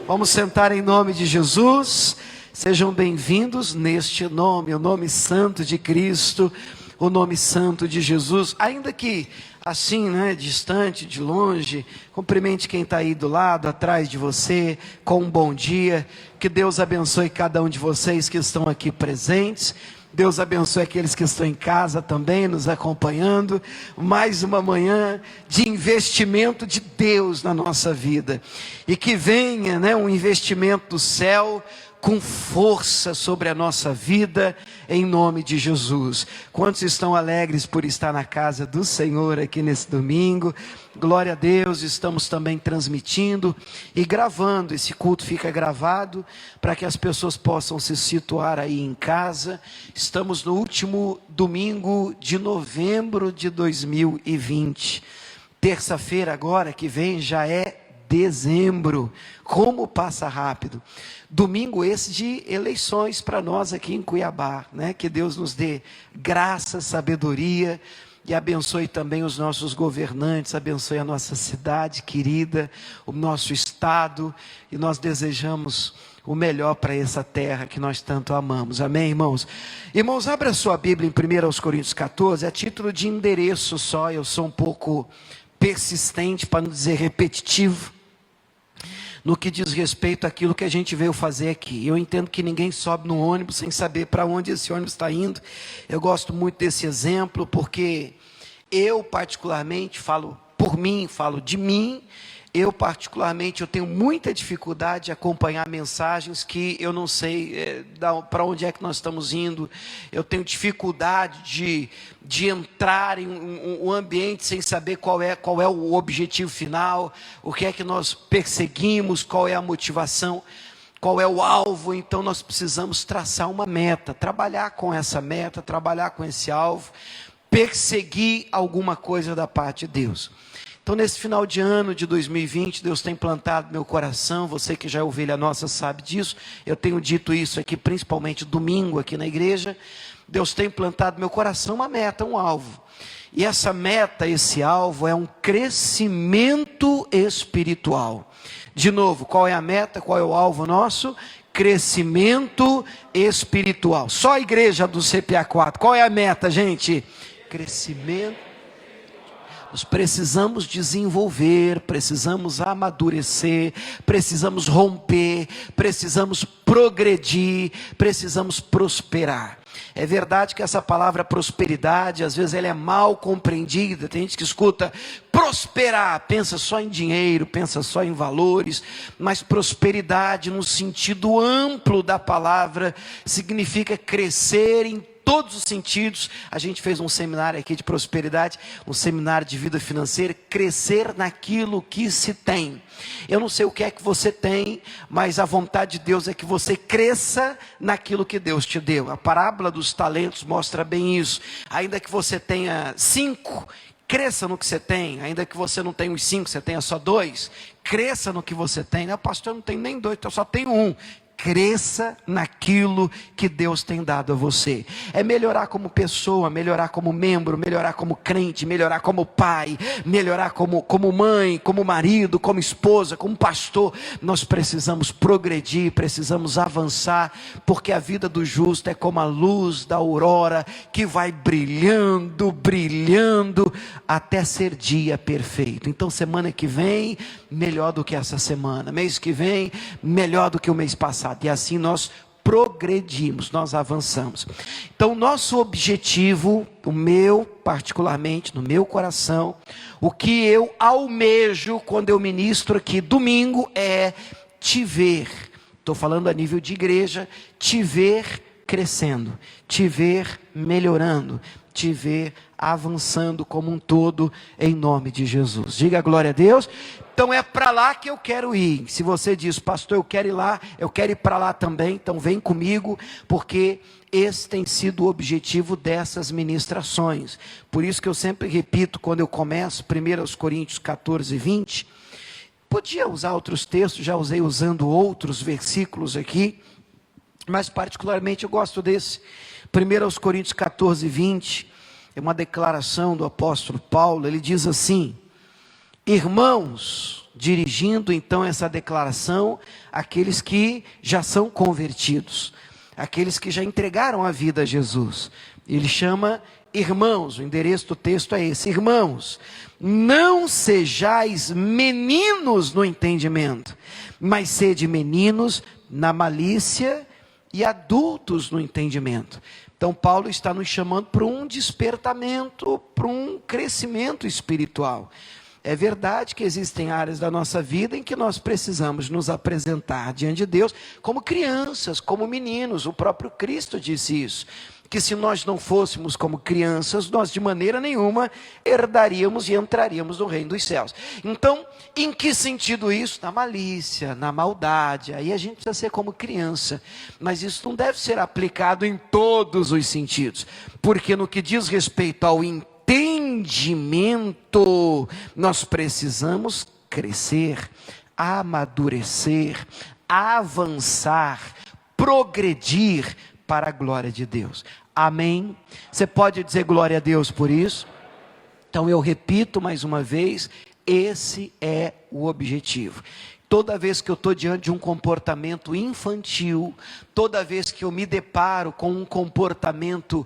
Vamos sentar em nome de Jesus. Sejam bem-vindos neste nome, o nome santo de Cristo, o nome santo de Jesus. Ainda que assim, distante, de longe, cumprimente quem está aí do lado, atrás de você, com um bom dia. Que Deus abençoe cada um de vocês que estão aqui presentes. Deus abençoe aqueles que estão em casa também, nos acompanhando. Mais uma manhã de investimento de Deus na nossa vida. E que venha, um investimento do céu com força sobre a nossa vida, em nome de Jesus. Quantos estão alegres por estar na casa do Senhor aqui nesse domingo? Glória a Deus. Estamos também transmitindo e gravando. Esse culto fica gravado para que as pessoas possam se situar aí em casa. Estamos no último domingo de novembro de 2020. Terça-feira agora que vem já é dezembro. Como passa rápido. Domingo esse de eleições para nós aqui em Cuiabá, que Deus nos dê graça, sabedoria e abençoe também os nossos governantes, abençoe a nossa cidade querida, o nosso estado, e nós desejamos o melhor para essa terra que nós tanto amamos. Amém, irmãos? Irmãos, abra sua Bíblia em 1 Coríntios 14, a título de endereço só. Eu sou um pouco persistente, para não dizer repetitivo, no que diz respeito àquilo que a gente veio fazer aqui. Eu entendo que ninguém sobe no ônibus sem saber para onde esse ônibus está indo. Eu gosto muito desse exemplo, porque eu particularmente falo por mim, falo de mim. Eu particularmente, eu tenho muita dificuldade de acompanhar mensagens que eu não sei para onde é que nós estamos indo. Eu tenho dificuldade de entrar em um ambiente sem saber qual é o objetivo final, o que é que nós perseguimos, qual é a motivação, qual é o alvo. Então nós precisamos traçar uma meta, trabalhar com essa meta, trabalhar com esse alvo, perseguir alguma coisa da parte de Deus. Então, nesse final de ano de 2020, Deus tem plantado meu coração. Você que já é ovelha nossa sabe disso. Eu tenho dito isso aqui, principalmente domingo aqui na igreja. Deus tem plantado meu coração uma meta, um alvo. E essa meta, esse alvo é um crescimento espiritual. De novo, qual é a meta? Qual é o alvo nosso? Crescimento espiritual. Só a igreja do CPA 4. Qual é a meta, gente? Crescimento. Nós precisamos desenvolver, precisamos amadurecer, precisamos romper, precisamos progredir, precisamos prosperar. É verdade que essa palavra prosperidade, às vezes ela é mal compreendida. Tem gente que escuta prosperar, pensa só em dinheiro, pensa só em valores, mas prosperidade no sentido amplo da palavra significa crescer em todos os sentidos. A gente fez um seminário aqui de prosperidade, um seminário de vida financeira, crescer naquilo que se tem. Eu não sei o que é que você tem, mas a vontade de Deus é que você cresça naquilo que Deus te deu. A parábola dos talentos mostra bem isso. Ainda que você tenha 5, cresça no que você tem. Ainda que você não tenha os 5, você tenha só 2, cresça no que você tem. Pastor, eu não tenho nem 2, então eu só tenho 1. Cresça naquilo que Deus tem dado a você. É melhorar como pessoa, melhorar como membro, melhorar como crente, melhorar como pai, melhorar como mãe, como marido, como esposa, como pastor. Nós precisamos progredir, precisamos avançar, porque a vida do justo é como a luz da aurora, que vai brilhando, brilhando, até ser dia perfeito. Então semana que vem, melhor do que essa semana. Mês que vem, melhor do que o mês passado. E assim nós progredimos, nós avançamos. Então nosso objetivo, o meu particularmente, no meu coração, o que eu almejo quando eu ministro aqui domingo é te ver, estou falando a nível de igreja, te ver crescendo, te ver melhorando, te ver avançando como um todo, em nome de Jesus. Diga glória a Deus. Então é para lá que eu quero ir. Se você diz, pastor, eu quero ir lá, eu quero ir para lá também, então vem comigo, porque esse tem sido o objetivo dessas ministrações. Por isso que eu sempre repito, quando eu começo, 1 Coríntios 14, 20, podia usar outros textos, já usei usando outros versículos aqui, mas particularmente eu gosto desse. 1 Coríntios 14, 20, é uma declaração do apóstolo Paulo. Ele diz assim: Irmãos, dirigindo então essa declaração àqueles que já são convertidos, aqueles que já entregaram a vida a Jesus. Ele chama irmãos, o endereço do texto é esse: irmãos, não sejais meninos no entendimento, mas sede meninos na malícia e adultos no entendimento. Então Paulo está nos chamando para um despertamento, para um crescimento espiritual. É verdade que existem áreas da nossa vida em que nós precisamos nos apresentar diante de Deus como crianças, como meninos. O próprio Cristo disse isso, que se nós não fôssemos como crianças, nós de maneira nenhuma herdaríamos e entraríamos no reino dos céus. Então, em que sentido isso? Na malícia, na maldade. Aí a gente precisa ser como criança, mas isso não deve ser aplicado em todos os sentidos, porque no que diz respeito ao entendimento, nós precisamos crescer, amadurecer, avançar, progredir para a glória de Deus. Amém? Você pode dizer glória a Deus por isso? Então eu repito mais uma vez, esse é o objetivo. Toda vez que eu estou diante de um comportamento infantil, toda vez que eu me deparo com um comportamento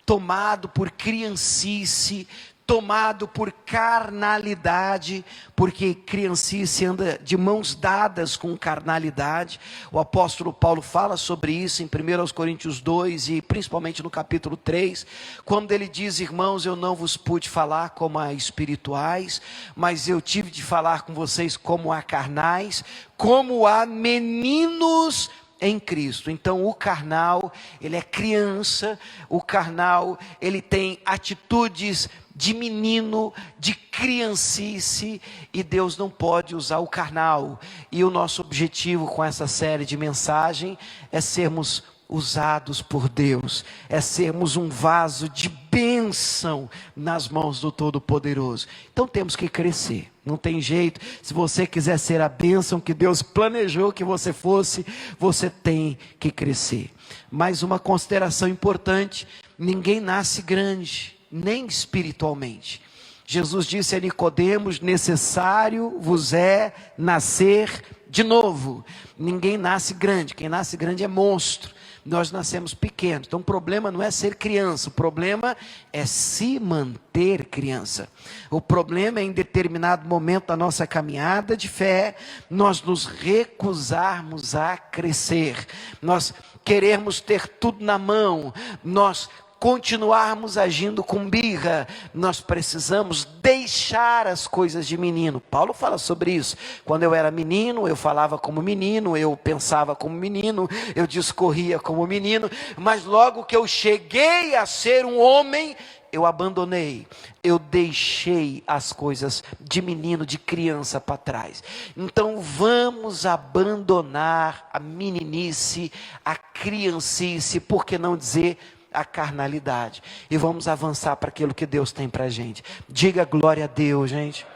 tomado por criancice, tomado por carnalidade, porque criancice anda de mãos dadas com carnalidade. O apóstolo Paulo fala sobre isso em 1 Coríntios 2 e principalmente no capítulo 3, quando ele diz: irmãos, eu não vos pude falar como a espirituais, mas eu tive de falar com vocês como a carnais, como a meninos em Cristo. Então o carnal, ele é criança, o carnal, ele tem atitudes de menino, de criancice, e Deus não pode usar o carnal. E o nosso objetivo com essa série de mensagem é sermos usados por Deus, é sermos um vaso de bênção nas mãos do Todo-Poderoso. Então temos que crescer, não tem jeito. Se você quiser ser a bênção que Deus planejou que você fosse, você tem que crescer. Mais uma consideração importante: ninguém nasce grande, nem espiritualmente. Jesus disse a Nicodemos: necessário vos é nascer de novo. Ninguém nasce grande, quem nasce grande é monstro. Nós nascemos pequenos. Então o problema não é ser criança, o problema é se manter criança. O problema é em determinado momento da nossa caminhada de fé, nós nos recusarmos a crescer, nós queremos ter tudo na mão, nós continuarmos agindo com birra. Nós precisamos deixar as coisas de menino. Paulo fala sobre isso: quando eu era menino, eu falava como menino, eu pensava como menino, eu discorria como menino, mas logo que eu cheguei a ser um homem, eu abandonei, eu deixei as coisas de menino, de criança para trás. Então vamos abandonar a meninice, a criancice, por que não dizer a carnalidade, e vamos avançar para aquilo que Deus tem para a gente. Diga glória a Deus, gente.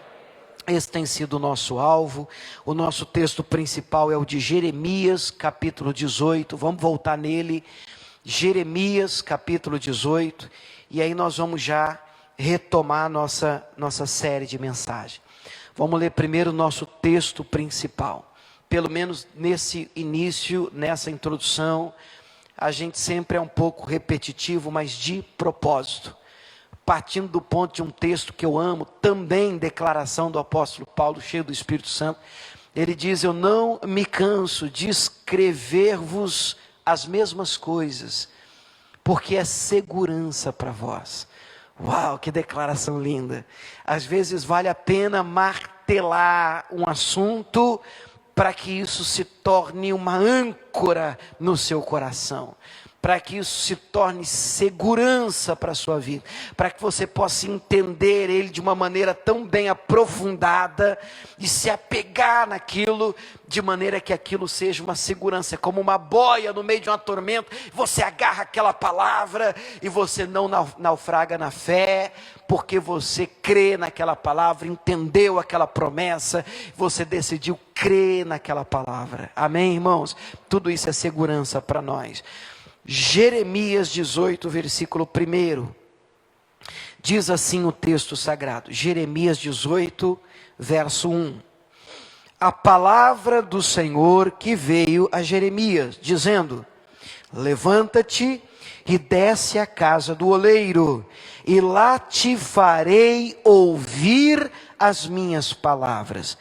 Esse tem sido o nosso alvo. O nosso texto principal é o de Jeremias, capítulo 18. Vamos voltar nele. Jeremias, capítulo 18. E aí nós vamos já retomar a nossa série de mensagens. Vamos ler primeiro o nosso texto principal. Pelo menos nesse início, nessa introdução, a gente sempre é um pouco repetitivo, mas de propósito. Partindo do ponto de um texto que eu amo, também declaração do apóstolo Paulo, cheio do Espírito Santo. Ele diz: eu não me canso de escrever-vos as mesmas coisas, porque é segurança para vós. Uau, que declaração linda. Às vezes vale a pena martelar um assunto para que isso se torne uma âncora no seu coração, para que isso se torne segurança para a sua vida, para que você possa entender ele de uma maneira tão bem aprofundada e se apegar naquilo, de maneira que aquilo seja uma segurança, como uma boia no meio de uma tormenta. Você agarra aquela palavra e você não naufraga na fé, porque você crê naquela palavra, entendeu aquela promessa, você decidiu crer naquela palavra. Amém, irmãos? Tudo isso é segurança para nós. Jeremias 18, versículo 1. Diz assim o texto sagrado, Jeremias 18, verso 1. A palavra do Senhor que veio a Jeremias, dizendo: levanta-te e desce à casa do oleiro, e lá te farei ouvir as minhas palavras.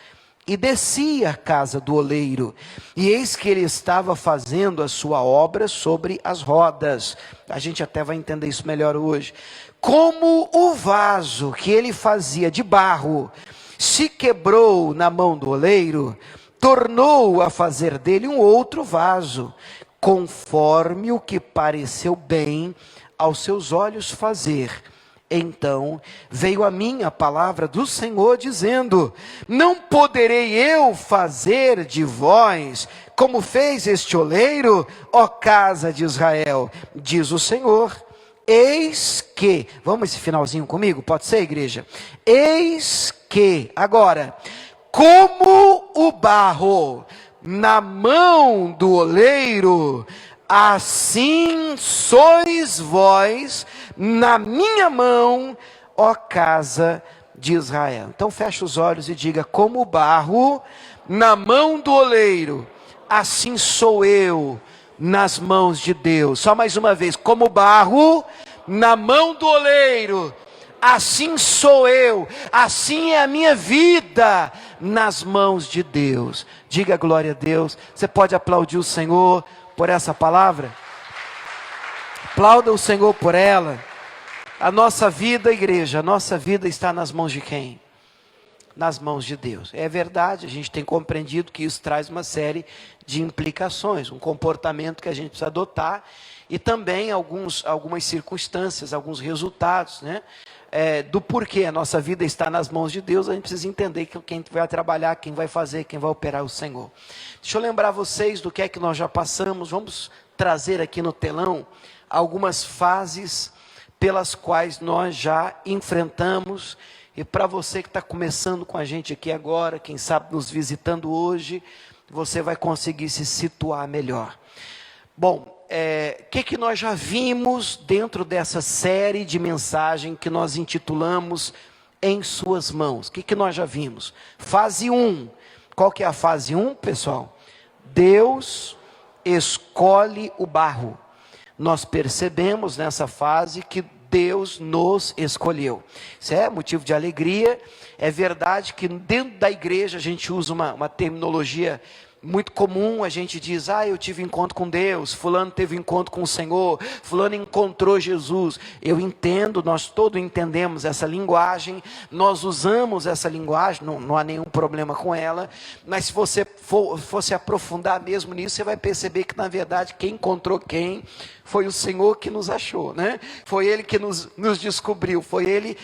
E desci à casa do oleiro, e eis que ele estava fazendo a sua obra sobre as rodas. A gente até vai entender isso melhor hoje. Como o vaso que ele fazia de barro se quebrou na mão do oleiro, tornou a fazer dele um outro vaso, conforme o que pareceu bem aos seus olhos fazer. Então veio a mim a palavra do Senhor dizendo: não poderei eu fazer de vós como fez este oleiro, ó casa de Israel, diz o Senhor. Eis que, vamos esse finalzinho comigo, pode ser, igreja? Eis que, agora, como o barro na mão do oleiro, assim sois vós na minha mão, ó casa de Israel. Então fecha os olhos e diga: como o barro na mão do oleiro, assim sou eu nas mãos de Deus. Só mais uma vez, como barro na mão do oleiro, assim sou eu, assim é a minha vida nas mãos de Deus. Diga glória a Deus. Você pode aplaudir o Senhor por essa palavra? Aplauda o Senhor por ela. A nossa vida, igreja, a nossa vida está nas mãos de quem? Nas mãos de Deus. É verdade, a gente tem compreendido que isso traz uma série de implicações, um comportamento que a gente precisa adotar, e também algumas circunstâncias, alguns resultados, né? Do porquê a nossa vida está nas mãos de Deus. A gente precisa entender que quem vai trabalhar, quem vai fazer, quem vai operar é o Senhor. Deixa eu lembrar vocês do que é que nós já passamos. Vamos trazer aqui no telão algumas fases pelas quais nós já enfrentamos. E para você que está começando com a gente aqui agora, quem sabe nos visitando hoje, você vai conseguir se situar melhor. Bom, que nós já vimos dentro dessa série de mensagem que nós intitulamos Em Suas Mãos? O que nós já vimos? Fase 1. Qual que é a fase 1, pessoal? Deus escolhe o barro. Nós percebemos nessa fase que Deus nos escolheu. Isso é motivo de alegria. É verdade que dentro da igreja a gente usa uma terminologia muito comum. A gente diz: eu tive encontro com Deus, fulano teve encontro com o Senhor, fulano encontrou Jesus. Eu entendo, nós todos entendemos essa linguagem, nós usamos essa linguagem, não há nenhum problema com ela, mas se você fosse aprofundar mesmo nisso, você vai perceber que na verdade quem encontrou quem foi o Senhor que nos achou, né? Foi Ele que nos descobriu, foi Ele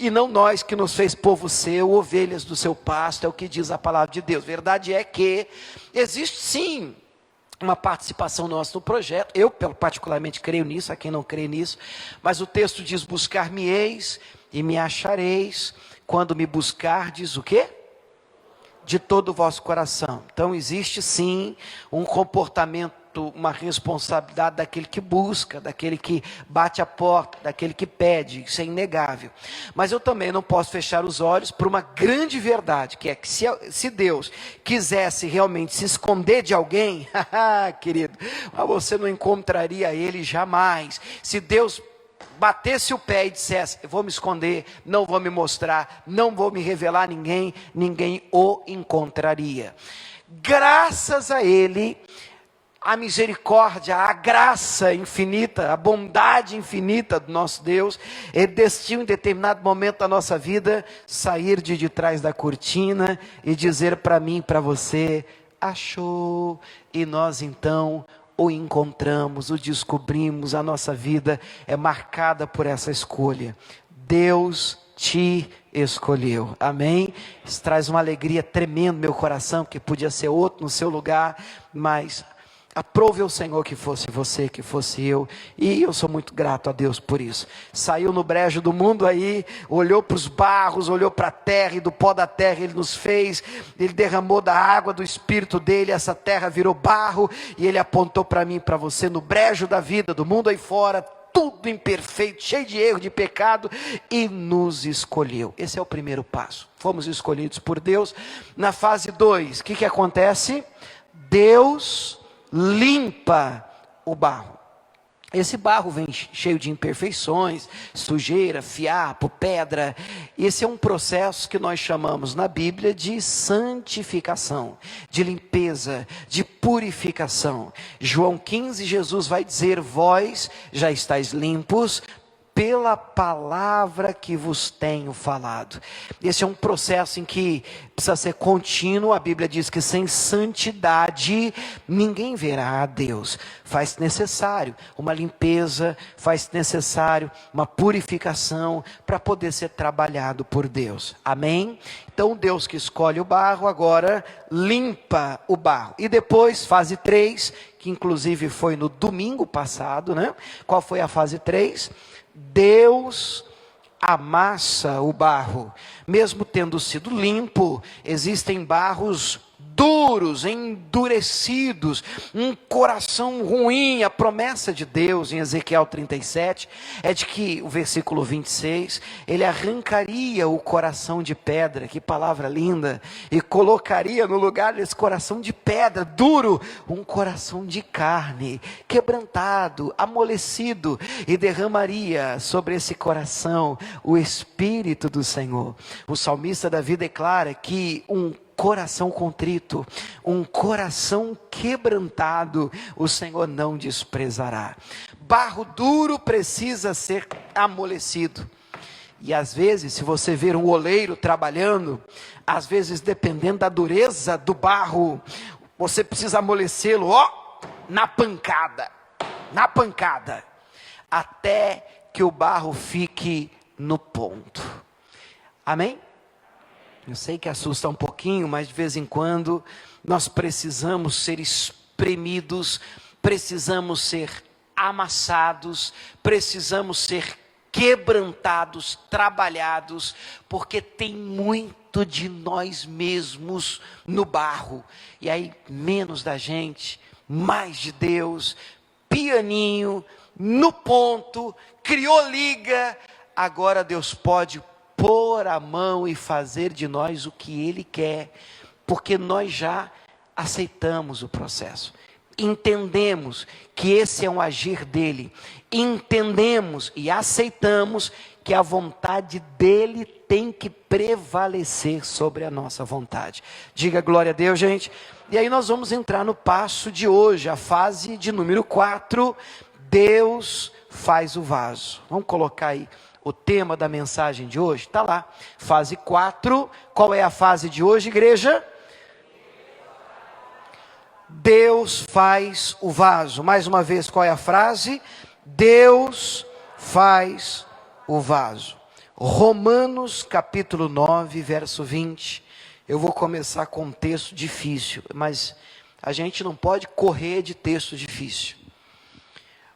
e não nós que nos fez povo seu, ovelhas do seu pasto, é o que diz a palavra de Deus. Verdade é que existe sim uma participação nossa no projeto. Eu particularmente creio nisso, há quem não crê nisso, mas o texto diz: buscar-me-eis e me achareis, quando me buscardes o quê? De todo o vosso coração. Então existe sim um comportamento, uma responsabilidade daquele que busca, daquele que bate a porta, daquele que pede. Isso é inegável. Mas eu também não posso fechar os olhos para uma grande verdade, que é que se Deus quisesse realmente se esconder de alguém, querido, você não encontraria Ele jamais. Se Deus batesse o pé e dissesse: eu vou me esconder, não vou me mostrar, não vou me revelar a ninguém, ninguém o encontraria. Graças a Ele, a misericórdia, a graça infinita, a bondade infinita do nosso Deus, Ele decidiu em determinado momento da nossa vida sair de trás da cortina e dizer para mim e para você: achou. E nós então o encontramos, o descobrimos. A nossa vida é marcada por essa escolha. Deus te escolheu, amém? Isso traz uma alegria tremenda no meu coração, que podia ser outro no seu lugar, mas aprove o Senhor que fosse você, que fosse eu, e eu sou muito grato a Deus por isso. Saiu no brejo do mundo aí, olhou para os barros, olhou para a terra, e do pó da terra Ele nos fez. Ele derramou da água do Espírito dele, essa terra virou barro, e Ele apontou para mim e para você, no brejo da vida, do mundo aí fora, tudo imperfeito, cheio de erro, de pecado, e nos escolheu. Esse é o primeiro passo. Fomos escolhidos por Deus. Na fase 2, o que acontece? Deus limpa o barro. Esse barro vem cheio de imperfeições, sujeira, fiapo, pedra. Esse é um processo que nós chamamos na Bíblia de santificação, de limpeza, de purificação. João 15, Jesus vai dizer: vós já estáis limpos pela palavra que vos tenho falado. Esse é um processo em que precisa ser contínuo. A Bíblia diz que sem santidade ninguém verá a Deus. Faz necessário uma limpeza, faz necessário uma purificação para poder ser trabalhado por Deus. Amém? Então Deus que escolhe o barro agora limpa o barro. E depois, fase 3, que inclusive foi no domingo passado, né? Qual foi a fase 3? Deus amassa o barro. Mesmo tendo sido limpo, existem barros duros, endurecidos, um coração ruim. A promessa de Deus em Ezequiel 37 é de que, o versículo 26, ele arrancaria o coração de pedra, que palavra linda, e colocaria no lugar desse coração de pedra, duro, um coração de carne, quebrantado, amolecido, e derramaria sobre esse coração o Espírito do Senhor. O salmista Davi declara que um coração contrito, um coração quebrantado, o Senhor não desprezará. Barro duro precisa ser amolecido. E às vezes, se você ver um oleiro trabalhando, às vezes dependendo da dureza do barro, você precisa amolecê-lo, na pancada, até que o barro fique no ponto. Amém? Eu sei que assusta um pouquinho, mas de vez em quando nós precisamos ser espremidos, precisamos ser amassados, precisamos ser quebrantados, trabalhados, porque tem muito de nós mesmos no barro, e aí menos da gente, mais de Deus, pianinho, no ponto, criou liga, agora Deus pode pôr a mão e fazer de nós o que Ele quer, porque nós já aceitamos o processo, entendemos que esse é um agir dEle, entendemos e aceitamos que a vontade dEle tem que prevalecer sobre a nossa vontade. Diga glória a Deus, gente. E aí nós vamos entrar no passo de hoje, a fase de número 4, Deus faz o vaso. Vamos colocar aí o tema da mensagem de hoje, está lá, fase 4, qual é a fase de hoje, igreja? Deus faz o vaso. Mais uma vez, qual é a frase? Deus faz o vaso. Romanos capítulo 9, verso 20, eu vou começar com um texto difícil, mas a gente não pode correr de texto difícil.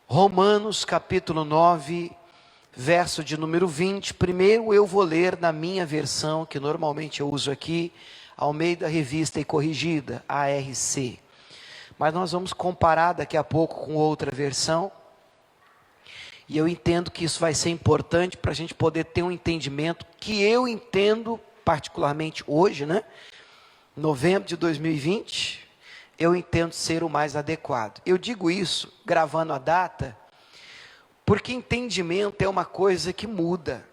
Romanos capítulo 9, verso de número 20, primeiro eu vou ler na minha versão, que normalmente eu uso aqui, Almeida Revista e Corrigida, ARC. Mas nós vamos comparar daqui a pouco com outra versão, e eu entendo que isso vai ser importante para a gente poder ter um entendimento, que eu entendo particularmente hoje, né? Novembro de 2020, eu entendo ser o mais adequado. Eu digo isso, gravando a data, porque entendimento é uma coisa que muda.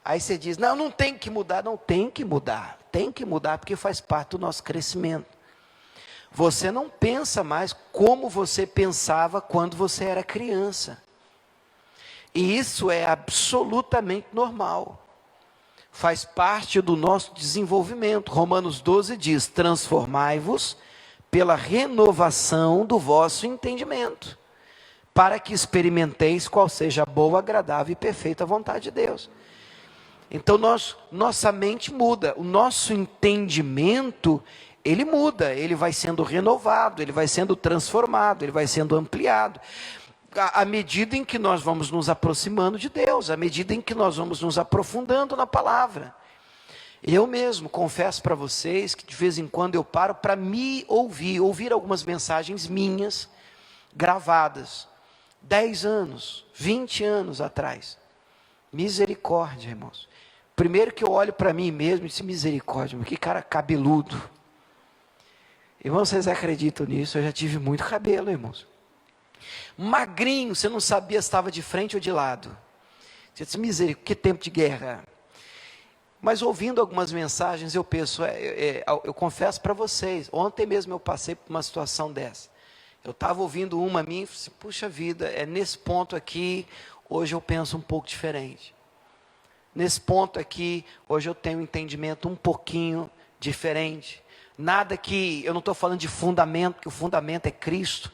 Aí você diz, não tem que mudar. Não tem que mudar. Tem que mudar porque faz parte do nosso crescimento. Você não pensa mais como você pensava quando você era criança. E isso é absolutamente normal. Faz parte do nosso desenvolvimento. Romanos 12 diz, transformai-vos pela renovação do vosso entendimento, para que experimenteis qual seja a boa, agradável e perfeita vontade de Deus. Então nossa mente muda, o nosso entendimento, ele muda, ele vai sendo renovado, ele vai sendo transformado, ele vai sendo ampliado, à medida em que nós vamos nos aproximando de Deus, à medida em que nós vamos nos aprofundando na palavra. Eu mesmo confesso para vocês que de vez em quando eu paro para me ouvir algumas mensagens minhas, gravadas. 10 anos, 20 anos atrás. Misericórdia, irmãos. Primeiro que eu olho para mim mesmo e disse, misericórdia, que cara cabeludo. Irmãos, vocês acreditam nisso? Eu já tive muito cabelo, irmãos. Magrinho, você não sabia se estava de frente ou de lado. Você disse, misericórdia, que tempo de guerra. Mas ouvindo algumas mensagens, eu penso, eu confesso para vocês, ontem mesmo eu passei por uma situação dessa. Eu estava ouvindo uma minha e falei assim, puxa vida, nesse ponto aqui, hoje eu penso um pouco diferente. Nesse ponto aqui, hoje eu tenho um entendimento um pouquinho diferente. Nada que, eu não estou falando de fundamento, que o fundamento é Cristo.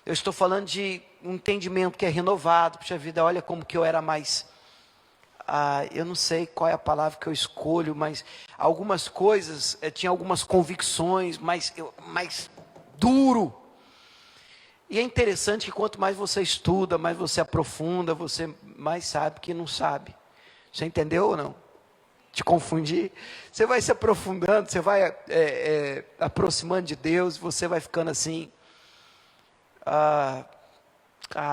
Eu estou falando de um entendimento que é renovado. Puxa vida, olha como que eu era mais... eu não sei qual é a palavra que eu escolho, mas algumas coisas, tinha algumas convicções, mais duro. E é interessante que quanto mais você estuda, mais você aprofunda, você mais sabe que não sabe. Você entendeu ou não? Te confundir? Você vai se aprofundando, você vai aproximando de Deus, você vai ficando assim...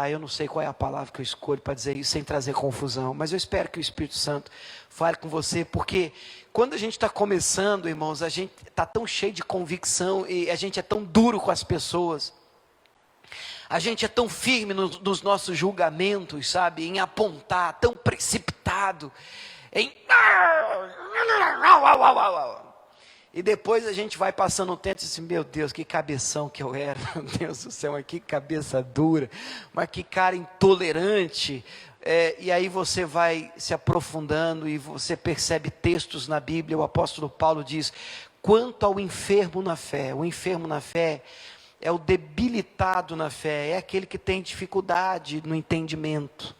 eu não sei qual é a palavra que eu escolho para dizer isso sem trazer confusão, mas eu espero que o Espírito Santo fale com você, porque quando a gente está começando, irmãos, a gente está tão cheio de convicção e a gente é tão duro com as pessoas, a gente é tão firme nos nossos julgamentos, sabe, em apontar, tão precipitado, e depois a gente vai passando um tempo e diz assim, meu Deus, que cabeção que eu era, meu Deus do céu, mas que cabeça dura, mas que cara intolerante, e aí você vai se aprofundando e você percebe textos na Bíblia, o apóstolo Paulo diz, quanto ao enfermo na fé, o enfermo na fé é o debilitado na fé, é aquele que tem dificuldade no entendimento.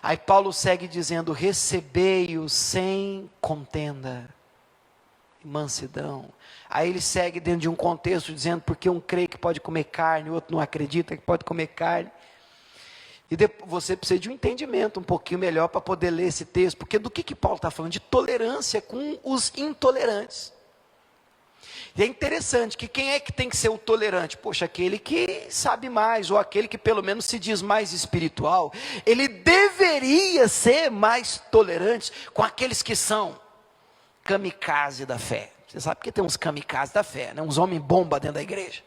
Aí Paulo segue dizendo, recebei-o sem contenda, mansidão. Aí ele segue dentro de um contexto dizendo, porque um crê que pode comer carne, o outro não acredita que pode comer carne. E depois, você precisa de um entendimento um pouquinho melhor para poder ler esse texto, porque do que Paulo está falando? De tolerância com os intolerantes. E é interessante que quem é que tem que ser o tolerante? Poxa, aquele que sabe mais, ou aquele que pelo menos se diz mais espiritual, ele deveria ser mais tolerante com aqueles que são kamikaze da fé. Você sabe que tem uns kamikaze da fé, né? Uns homens bomba dentro da igreja.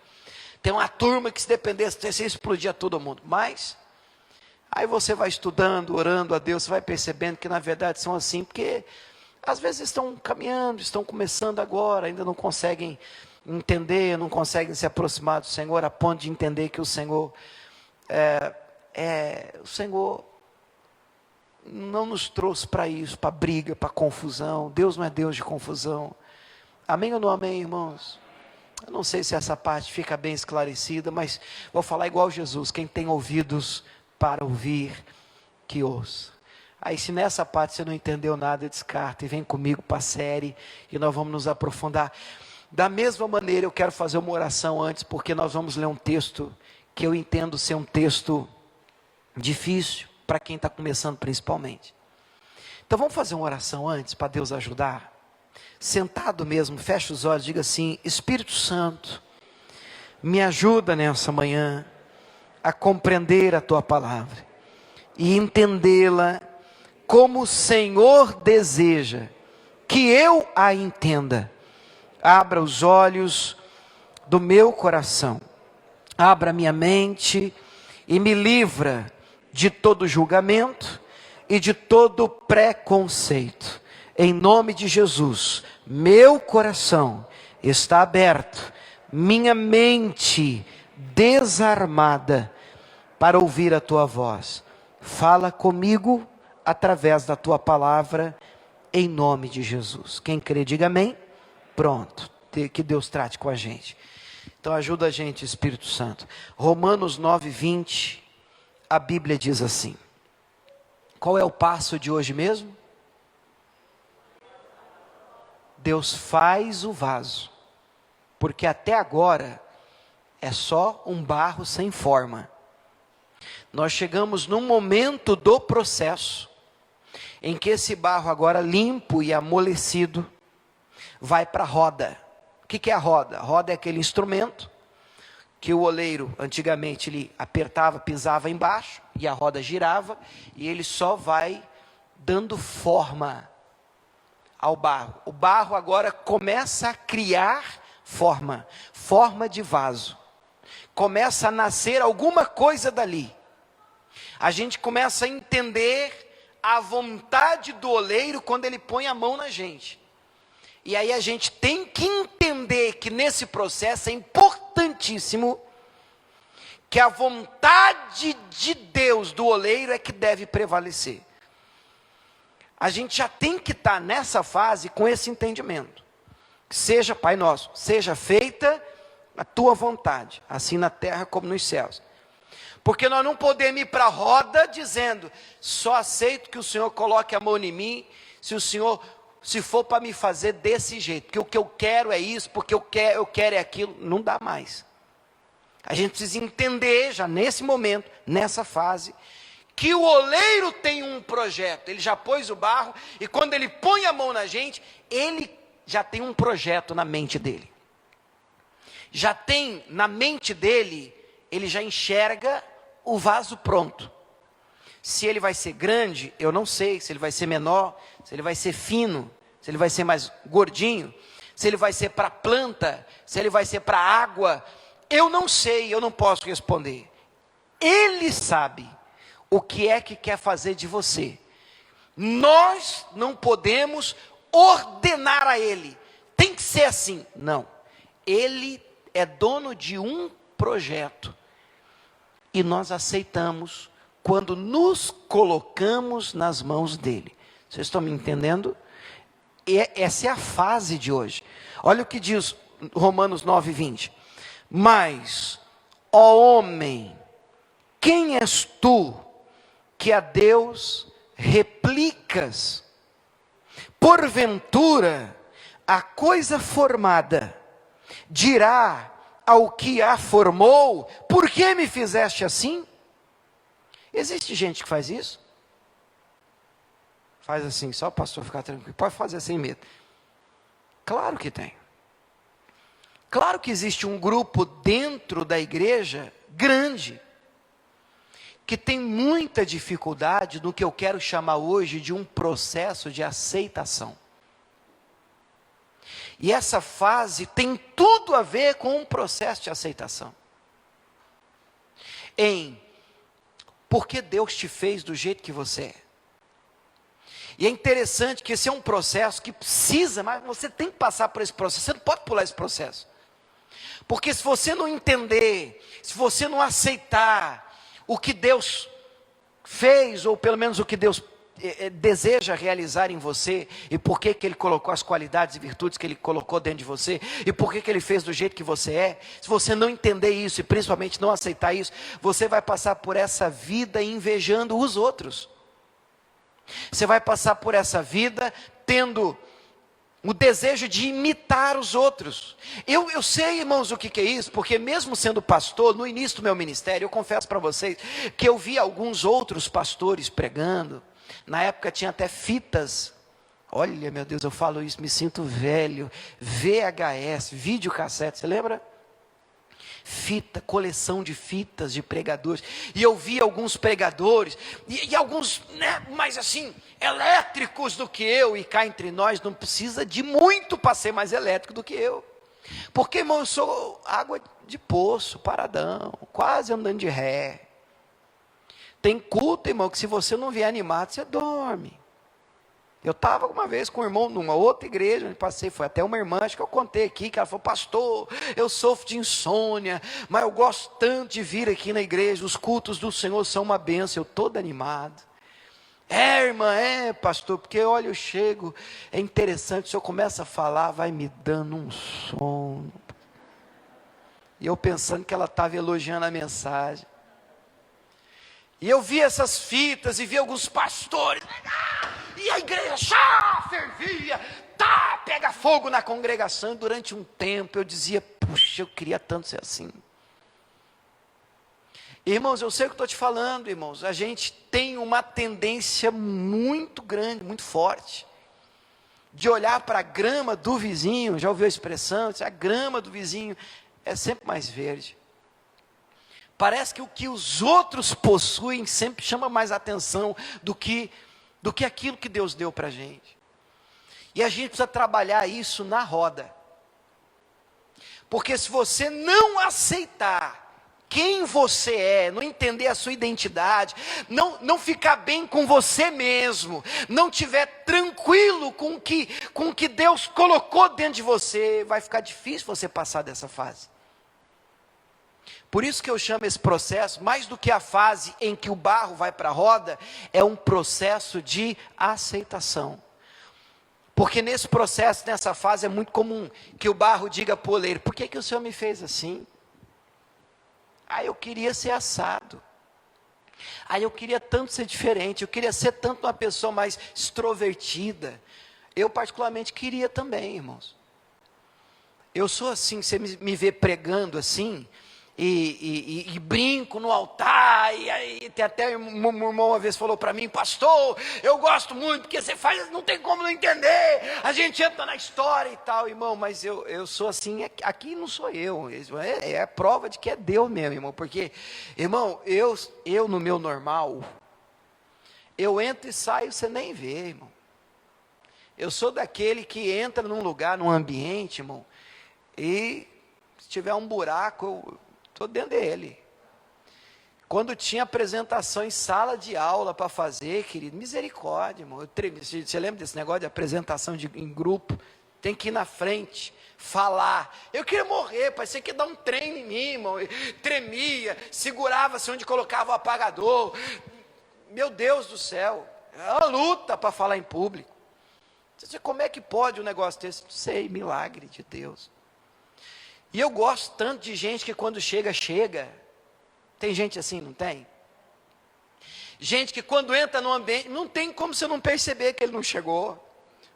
Tem uma turma que se dependesse, você explodia todo mundo. Mas, aí você vai estudando, orando a Deus, você vai percebendo que na verdade são assim, porque às vezes estão caminhando, estão começando agora, ainda não conseguem entender, não conseguem se aproximar do Senhor, a ponto de entender que o Senhor, o Senhor não nos trouxe para isso, para briga, para confusão. Deus não é Deus de confusão. Amém ou não amém, irmãos? Eu não sei se essa parte fica bem esclarecida, mas vou falar igual Jesus, quem tem ouvidos para ouvir, que ouça. Aí se nessa parte você não entendeu nada, descarta e vem comigo para a série e nós vamos nos aprofundar. Da mesma maneira eu quero fazer uma oração antes, porque nós vamos ler um texto que eu entendo ser um texto difícil, para quem está começando principalmente. Então vamos fazer uma oração antes, para Deus ajudar? Sentado mesmo, fecha os olhos, diga assim, Espírito Santo, me ajuda nessa manhã, a compreender a Tua palavra, e entendê-la, como o Senhor deseja, que eu a entenda. Abra os olhos do meu coração, abra minha mente, e me livra de todo julgamento e de todo preconceito. Em nome de Jesus, meu coração está aberto, minha mente desarmada para ouvir a Tua voz. Fala comigo através da Tua palavra, em nome de Jesus. Quem crê, diga amém. Pronto, que Deus trate com a gente. Então ajuda a gente, Espírito Santo. Romanos 9:20. A Bíblia diz assim, qual é o passo de hoje mesmo? Deus faz o vaso, porque até agora é só um barro sem forma. Nós chegamos num momento do processo, em que esse barro agora limpo e amolecido, vai para a roda. O que é a roda? A roda é aquele instrumento que o oleiro, antigamente, ele apertava, pisava embaixo, e a roda girava, e ele só vai dando forma ao barro. O barro agora começa a criar forma de vaso. Começa a nascer alguma coisa dali. A gente começa a entender a vontade do oleiro quando ele põe a mão na gente. E aí a gente tem que entender que nesse processo é importantíssimo que a vontade de Deus do oleiro é que deve prevalecer. A gente já tem que estar nessa fase com esse entendimento. Seja, Pai nosso, seja feita a tua vontade, assim na terra como nos céus. Porque nós não podemos ir para a roda dizendo, só aceito que o Senhor coloque a mão em mim, se for para me fazer desse jeito, porque o que eu quero é isso, porque eu quero é aquilo, não dá mais. A gente precisa entender já nesse momento, nessa fase, que o oleiro tem um projeto, ele já pôs o barro, e quando ele põe a mão na gente, ele já tem um projeto na mente dele. Já tem na mente dele, ele já enxerga o vaso pronto. Se ele vai ser grande, eu não sei. Se ele vai ser menor, se ele vai ser fino, se ele vai ser mais gordinho, se ele vai ser para planta, se ele vai ser para água, eu não sei, eu não posso responder. Ele sabe o que é que quer fazer de você. Nós não podemos ordenar a ele, tem que ser assim. Não, ele é dono de um projeto, e nós aceitamos quando nos colocamos nas mãos dele. Vocês estão me entendendo? Essa é a fase de hoje. Olha o que diz Romanos 9:20. Mas, ó homem, quem és tu que a Deus replicas? Porventura, a coisa formada dirá ao que a formou, por que me fizeste assim? Existe gente que faz isso? Faz assim, só o pastor ficar tranquilo, pode fazer sem medo. Claro que tem. Claro que existe um grupo dentro da igreja, grande, que tem muita dificuldade no que eu quero chamar hoje de um processo de aceitação. E essa fase tem tudo a ver com um processo de aceitação. Porque Deus te fez do jeito que você é. E é interessante que esse é um processo que precisa, mas você tem que passar por esse processo, você não pode pular esse processo. Porque se você não entender, se você não aceitar o que Deus fez, ou pelo menos o que Deus deseja realizar em você, e por que Ele colocou as qualidades e virtudes que Ele colocou dentro de você, e por que Ele fez do jeito que você é, se você não entender isso, e principalmente não aceitar isso, você vai passar por essa vida invejando os outros. Você vai passar por essa vida tendo o desejo de imitar os outros. Eu sei, irmãos, o que é isso, porque mesmo sendo pastor, no início do meu ministério, eu confesso para vocês, que eu vi alguns outros pastores pregando. Na época tinha até fitas, olha meu Deus, eu falo isso, me sinto velho, VHS, videocassete, você lembra? Fita, coleção de fitas de pregadores, e eu vi alguns pregadores, e alguns, mais assim, elétricos do que eu, e cá entre nós, não precisa de muito para ser mais elétrico do que eu, porque irmão, eu sou água de poço, paradão, quase andando de ré. Tem culto, irmão, que se você não vier animado, você dorme. Eu estava uma vez com um irmão numa outra igreja, onde passei, foi até uma irmã, acho que eu contei aqui, que ela falou, pastor, eu sofro de insônia, mas eu gosto tanto de vir aqui na igreja, os cultos do Senhor são uma bênção, eu todo animado. Irmã, pastor, porque olha, eu chego, é interessante, se eu começo a falar, vai me dando um sono. E eu pensando que ela estava elogiando a mensagem. E eu vi essas fitas, e vi alguns pastores, e a igreja fervia, pega fogo na congregação. Durante um tempo eu dizia, puxa, eu queria tanto ser assim. Irmãos, eu sei o que estou te falando, irmãos, a gente tem uma tendência muito grande, muito forte, de olhar para a grama do vizinho. Já ouviu a expressão? A grama do vizinho é sempre mais verde. Parece que o que os outros possuem sempre chama mais atenção do que aquilo que Deus deu para a gente. E a gente precisa trabalhar isso na roda. Porque se você não aceitar quem você é, não entender a sua identidade, não ficar bem com você mesmo, não estiver tranquilo com o que Deus colocou dentro de você, vai ficar difícil você passar dessa fase. Por isso que eu chamo esse processo, mais do que a fase em que o barro vai para a roda, é um processo de aceitação. Porque nesse processo, nessa fase, é muito comum que o barro diga para o oleiro: por que o Senhor me fez assim? Eu queria ser assado. Eu queria tanto ser diferente, eu queria ser tanto uma pessoa mais extrovertida. Eu particularmente queria também, irmãos. Eu sou assim, você me vê pregando assim, e brinco no altar, e aí tem até um irmão uma vez falou para mim: pastor, eu gosto muito, porque você faz, não tem como não entender, a gente entra na história e tal, irmão, mas eu sou assim, aqui não sou eu, é prova de que é Deus mesmo, irmão, porque, irmão, eu no meu normal, eu entro e saio, você nem vê, irmão. Eu sou daquele que entra num lugar, num ambiente, irmão, e se tiver um buraco, eu estou dentro dele. Quando tinha apresentação em sala de aula para fazer, querido, misericórdia, irmão. Você lembra desse negócio de apresentação em grupo? Tem que ir na frente, falar. Eu queria morrer, parecia que ia dar um trem em mim, irmão. Eu tremia, segurava-se onde colocava o apagador. Meu Deus do céu, é uma luta para falar em público. Como é que pode um negócio desse? Não sei, milagre de Deus. E eu gosto tanto de gente que quando chega. Tem gente assim, não tem? Gente que quando entra no ambiente, não tem como você não perceber que ele não chegou.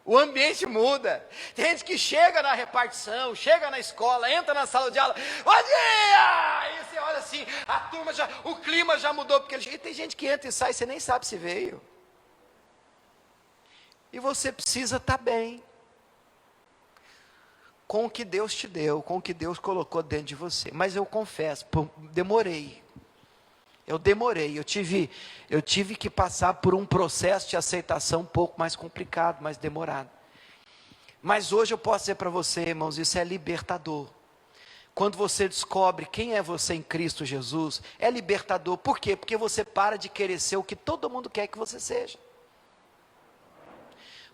O ambiente muda. Tem gente que chega na repartição, chega na escola, entra na sala de aula, bom dia! Aí você olha assim, a turma o clima já mudou, porque e tem gente que entra e sai, você nem sabe se veio. E você precisa estar bem com o que Deus te deu, com o que Deus colocou dentro de você. Mas eu confesso, demorei. Eu tive que passar por um processo de aceitação um pouco mais complicado, mais demorado. Mas hoje eu posso dizer para você, irmãos, isso é libertador. Quando você descobre quem é você em Cristo Jesus, é libertador. Por quê? Porque você para de querer ser o que todo mundo quer que você seja.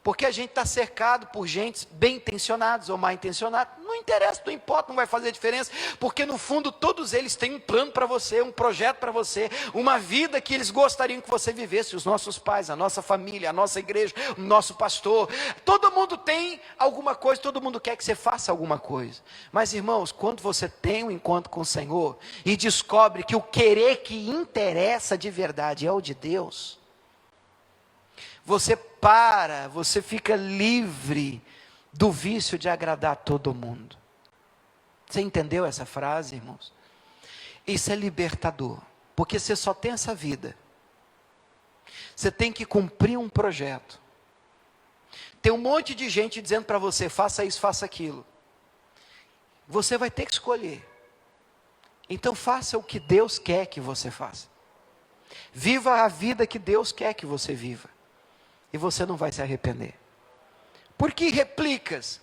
Porque a gente está cercado por gente bem intencionados ou mal intencionados, não interessa, não importa, não vai fazer diferença, porque no fundo todos eles têm um plano para você, um projeto para você, uma vida que eles gostariam que você vivesse, os nossos pais, a nossa família, a nossa igreja, o nosso pastor, todo mundo tem alguma coisa, todo mundo quer que você faça alguma coisa. Mas irmãos, quando você tem um encontro com o Senhor e descobre que o querer que interessa de verdade é o de Deus, você fica livre do vício de agradar todo mundo. Você entendeu essa frase, irmãos? Isso é libertador, porque você só tem essa vida. Você tem que cumprir um projeto. Tem um monte de gente dizendo para você: faça isso, faça aquilo. Você vai ter que escolher. Então faça o que Deus quer que você faça. Viva a vida que Deus quer que você viva. E você não vai se arrepender. Por que replicas?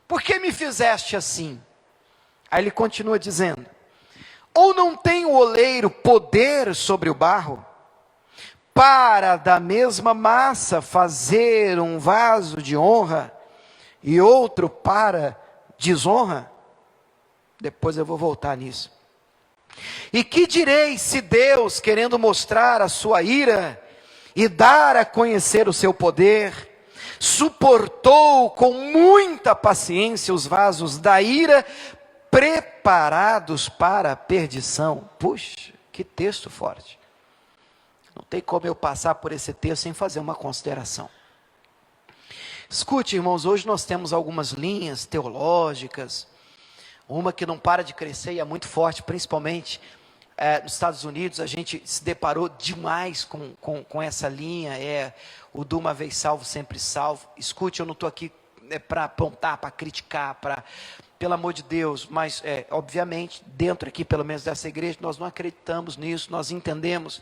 Por que me fizeste assim? Aí ele continua dizendo: ou não tem o oleiro poder sobre o barro, para da mesma massa fazer um vaso de honra, e outro para desonra? Depois eu vou voltar nisso. E que direi se Deus, querendo mostrar a sua ira, e dar a conhecer o seu poder, suportou com muita paciência os vasos da ira, preparados para a perdição? Puxa, que texto forte. Não tem como eu passar por esse texto sem fazer uma consideração. Escute, irmãos, hoje nós temos algumas linhas teológicas, uma que não para de crescer e é muito forte, principalmente nos Estados Unidos. A gente se deparou demais com essa linha, o de uma vez salvo, sempre salvo. Escute, eu não estou aqui para apontar, para criticar, pelo amor de Deus, mas obviamente, dentro aqui, pelo menos dessa igreja, nós não acreditamos nisso, nós entendemos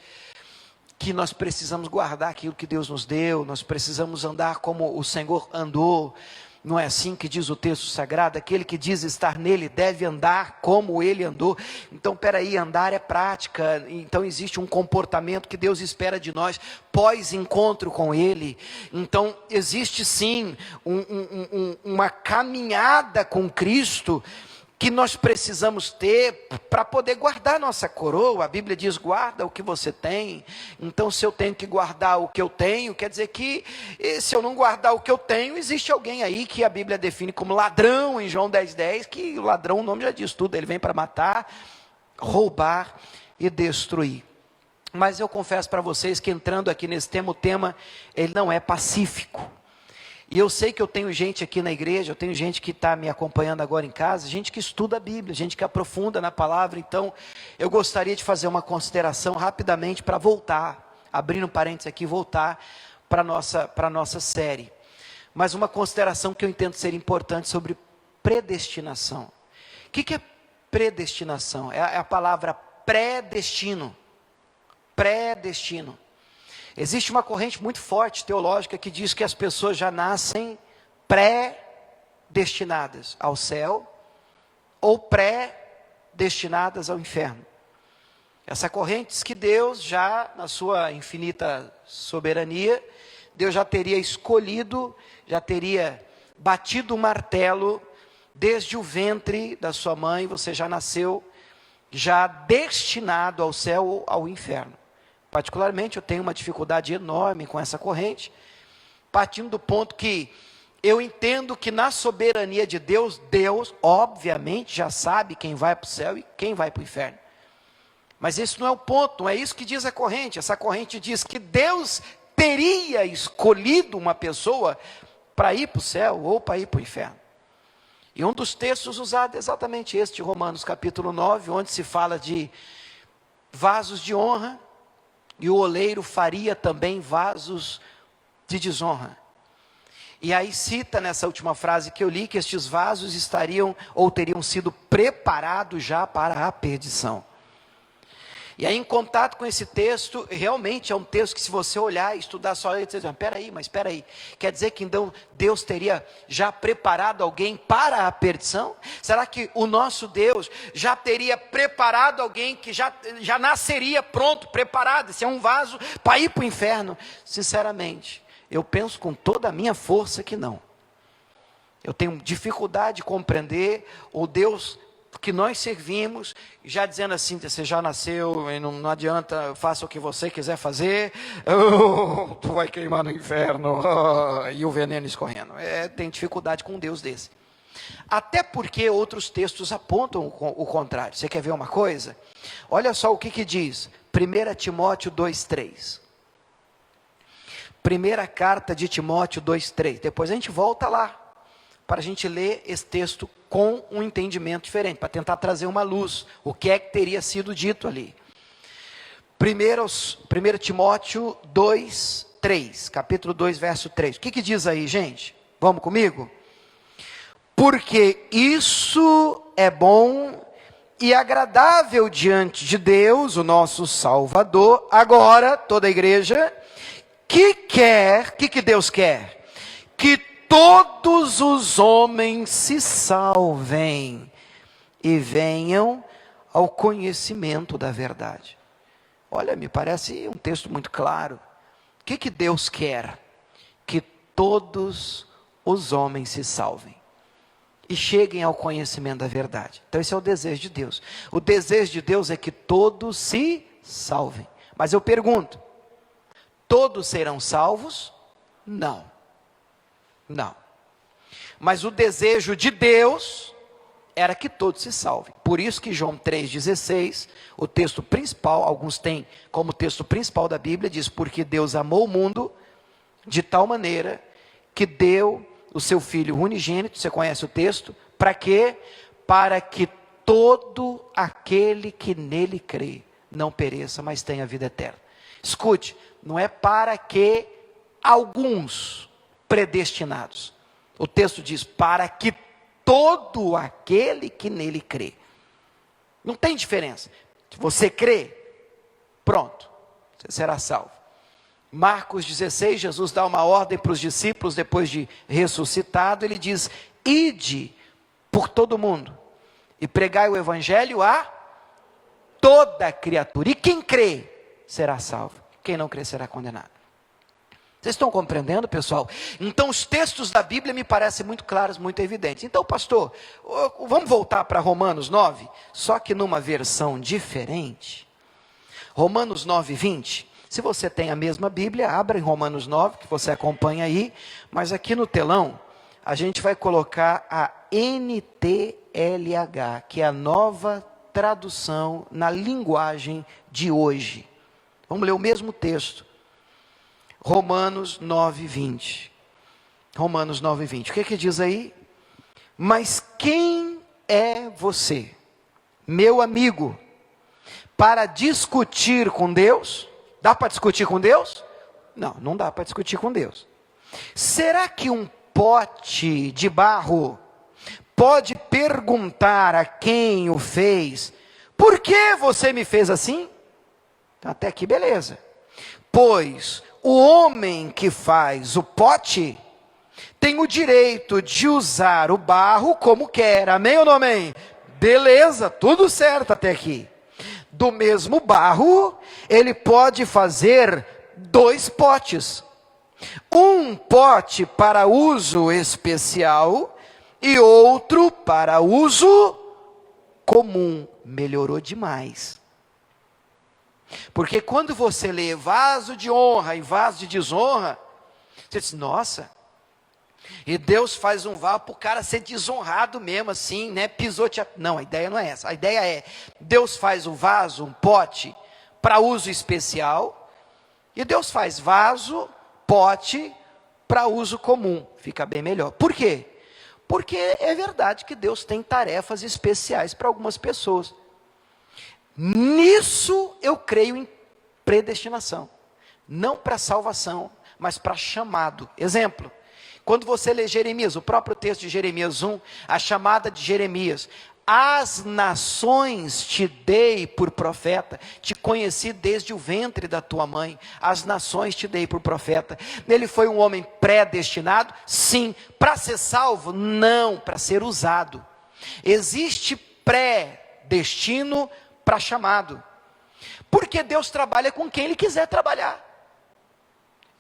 que nós precisamos guardar aquilo que Deus nos deu, nós precisamos andar como o Senhor andou. Não é assim que diz o texto sagrado? Aquele que diz estar nele deve andar como ele andou. Então, peraí, andar é prática. Então, existe um comportamento que Deus espera de nós pós-encontro com ele. Então, existe sim uma caminhada com Cristo que nós precisamos ter para poder guardar nossa coroa. A Bíblia diz: guarda o que você tem. Então, se eu tenho que guardar o que eu tenho, quer dizer que se eu não guardar o que eu tenho, existe alguém aí que a Bíblia define como ladrão, em João 10:10, que o ladrão, o nome já diz tudo, ele vem para matar, roubar e destruir. Mas eu confesso para vocês que entrando aqui nesse tema, o tema ele não é pacífico. E eu sei que eu tenho gente aqui na igreja, eu tenho gente que está me acompanhando agora em casa, gente que estuda a Bíblia, gente que aprofunda na palavra. Então, eu gostaria de fazer uma consideração rapidamente para voltar, abrindo parênteses aqui, voltar para a nossa série. Mas uma consideração que eu entendo ser importante sobre predestinação. O que é predestinação? É a palavra predestino. Predestino. Existe uma corrente muito forte teológica que diz que as pessoas já nascem pré-destinadas ao céu ou pré-destinadas ao inferno. Essa corrente diz que Deus já, na sua infinita soberania, Deus já teria escolhido, já teria batido o martelo desde o ventre da sua mãe, você já nasceu já destinado ao céu ou ao inferno. Particularmente, eu tenho uma dificuldade enorme com essa corrente, partindo do ponto que eu entendo que na soberania de Deus, Deus, obviamente, já sabe quem vai para o céu e quem vai para o inferno. Mas esse não é o ponto, não é isso que diz a corrente. Essa corrente diz que Deus teria escolhido uma pessoa para ir para o céu ou para ir para o inferno. E um dos textos usados é exatamente este, Romanos capítulo 9, onde se fala de vasos de honra, e o oleiro faria também vasos de desonra. E aí cita nessa última frase que eu li, que estes vasos estariam ou teriam sido preparados já para a perdição. E aí, em contato com esse texto, realmente é um texto que, se você olhar e estudar só ele, você diz: espera aí, quer dizer que então Deus teria já preparado alguém para a perdição? Será que o nosso Deus já teria preparado alguém que já nasceria pronto, preparado? Esse é um vaso para ir para o inferno? Sinceramente, eu penso com toda a minha força que não. Eu tenho dificuldade de compreender o Deus que nós servimos, já dizendo assim: você já nasceu, e não adianta, faça o que você quiser fazer, tu vai queimar no inferno, e o veneno escorrendo. Tem dificuldade com um Deus desse. Até porque outros textos apontam o contrário. Você quer ver uma coisa? Olha só o que diz 1 Timóteo 2,3. Primeira carta de Timóteo 2,3. Depois a gente volta lá, para a gente ler esse texto com um entendimento diferente, para tentar trazer uma luz, o que é que teria sido dito ali. 1 Timóteo 2:3, capítulo 2, verso 3, o que diz aí, gente? Vamos comigo? Porque isso é bom e agradável diante de Deus, o nosso Salvador, agora, toda a igreja, que Deus quer? Que todos os homens se salvem e venham ao conhecimento da verdade. Olha, me parece um texto muito claro. O que Deus quer? Que todos os homens se salvem e cheguem ao conhecimento da verdade. Então esse é o desejo de Deus. O desejo de Deus é que todos se salvem. Mas eu pergunto: todos serão salvos? Não. Mas o desejo de Deus era que todos se salvem. Por isso que João 3,16, o texto principal, alguns têm como texto principal da Bíblia, diz: porque Deus amou o mundo de tal maneira que deu o seu Filho unigênito. Você conhece o texto? Para quê? Para que todo aquele que nele crê não pereça, mas tenha vida eterna. Escute, não é para que alguns predestinados. O texto diz: para que todo aquele que nele crê. Não tem diferença. Se você crê, pronto, você será salvo. Marcos 16, Jesus dá uma ordem para os discípulos, depois de ressuscitado, ele diz: ide por todo mundo, e pregai o evangelho a toda criatura, e quem crê, será salvo, quem não crê será condenado. Vocês estão compreendendo, pessoal? Então os textos da Bíblia me parecem muito claros, muito evidentes. Então, pastor, vamos voltar para Romanos 9, só que numa versão diferente. Romanos 9, 20. Se você tem a mesma Bíblia, abra em Romanos 9, que você acompanha aí. Mas aqui no telão, a gente vai colocar a NTLH, que é a nova tradução na linguagem de hoje. Vamos ler o mesmo texto. Romanos 9, 20. Romanos 9, 20. O que diz aí? Mas quem é você, meu amigo, para discutir com Deus? Dá para discutir com Deus? Não, não dá para discutir com Deus. Será que um pote de barro pode perguntar a quem o fez: por que você me fez assim? Até aqui beleza. Pois o homem que faz o pote tem o direito de usar o barro como quer. Amém ou não amém? Beleza, tudo certo até aqui. Do mesmo barro, ele pode fazer 2 potes. Um pote para uso especial e outro para uso comum. Melhorou demais. Porque quando você lê vaso de honra e vaso de desonra, você diz: nossa, e Deus faz um vaso para o cara ser desonrado mesmo, assim, né? Pisotear. Não, a ideia não é essa. A ideia é: Deus faz um vaso, um pote, para uso especial, e Deus faz vaso, pote, para uso comum. Fica bem melhor. Por quê? Porque é verdade que Deus tem tarefas especiais para algumas pessoas. Nisso eu creio em predestinação. Não para salvação, mas para chamado. Exemplo: quando você lê Jeremias, o próprio texto de Jeremias 1, a chamada de Jeremias: as nações te dei por profeta, te conheci desde o ventre da tua mãe, as nações te dei por profeta. Ele foi um homem predestinado? Sim. Para ser salvo? Não, para ser usado. Existe pré-destino para chamado, porque Deus trabalha com quem Ele quiser trabalhar.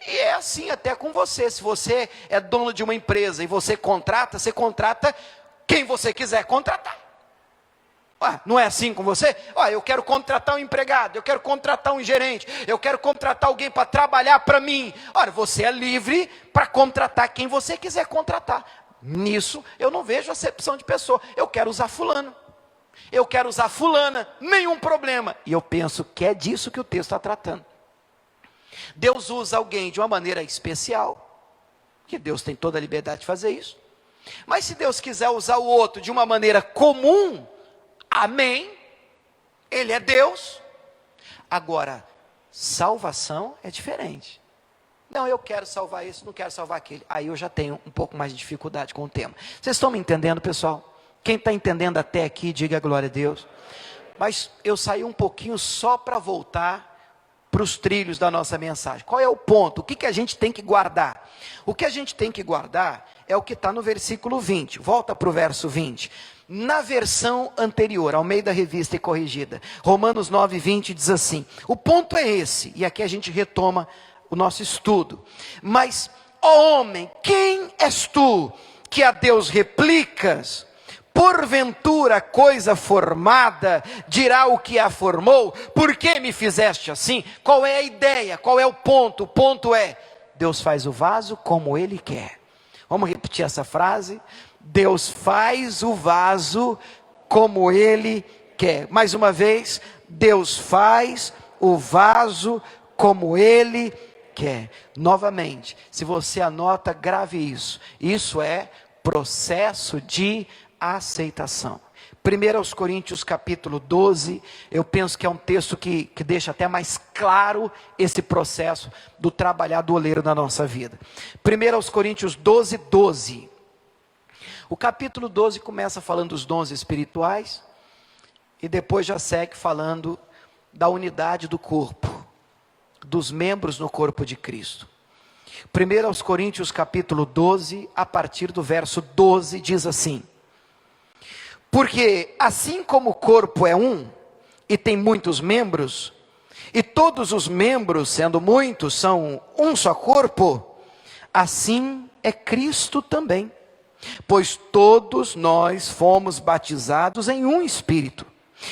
E é assim até com você. Se você é dono de uma empresa e você contrata quem você quiser contratar. Não é assim com você? Eu quero contratar um empregado, eu quero contratar um gerente, eu quero contratar alguém para trabalhar para mim. Você é livre para contratar quem você quiser contratar. Nisso eu não vejo acepção de pessoa. Eu quero usar fulano, eu quero usar fulana, nenhum problema. E eu penso que é disso que o texto está tratando. Deus usa alguém de uma maneira especial, que Deus tem toda a liberdade de fazer isso. Mas se Deus quiser usar o outro de uma maneira comum, amém, Ele é Deus. Agora, salvação é diferente. Não, eu quero salvar isso, não quero salvar aquele. Aí eu já tenho um pouco mais de dificuldade com o tema. Vocês estão me entendendo, pessoal? Quem está entendendo até aqui, diga glória a Deus. Mas eu saí um pouquinho só para voltar para os trilhos da nossa mensagem. Qual é o ponto? O que a gente tem que guardar? O que a gente tem que guardar é o que está no versículo 20. Volta para o verso 20. Na versão anterior, Almeida Revista e Corrigida, Romanos 9, 20 diz assim: o ponto é esse, e aqui a gente retoma o nosso estudo. Mas, ó homem, quem és tu que a Deus replicas? Porventura coisa formada dirá o que a formou? Por que me fizeste assim? Qual é a ideia? Qual é o ponto? O ponto é: Deus faz o vaso como Ele quer. Vamos repetir essa frase? Deus faz o vaso como Ele quer. Mais uma vez: Deus faz o vaso como Ele quer. Novamente, se você anota, grave isso. Isso é processo de aceitação. 1 Coríntios capítulo 12, eu penso que é um texto que deixa até mais claro esse processo do trabalhar do oleiro na nossa vida. 1 Coríntios 12, 12. O capítulo 12 começa falando dos dons espirituais, e depois já segue falando da unidade do corpo, dos membros no corpo de Cristo. 1 aos Coríntios capítulo 12, a partir do verso 12, diz assim: porque assim como o corpo é um, e tem muitos membros, e todos os membros, sendo muitos, são um só corpo, assim é Cristo também. Pois todos nós fomos batizados em um Espírito,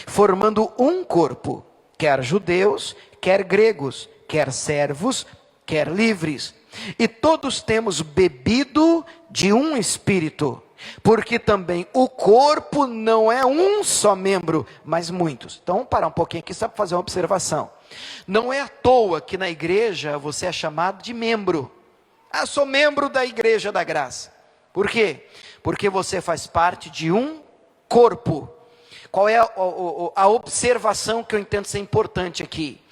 formando um corpo, quer judeus, quer gregos, quer servos, quer livres. E todos temos bebido de um Espírito, porque também o corpo não é um só membro, mas muitos. Então vamos parar um pouquinho aqui só para fazer uma observação. Não é à toa que na igreja você é chamado de membro. Ah, sou membro da Igreja da Graça. Por quê? Porque você faz parte de um corpo. Qual é a observação que eu entendo ser importante aqui?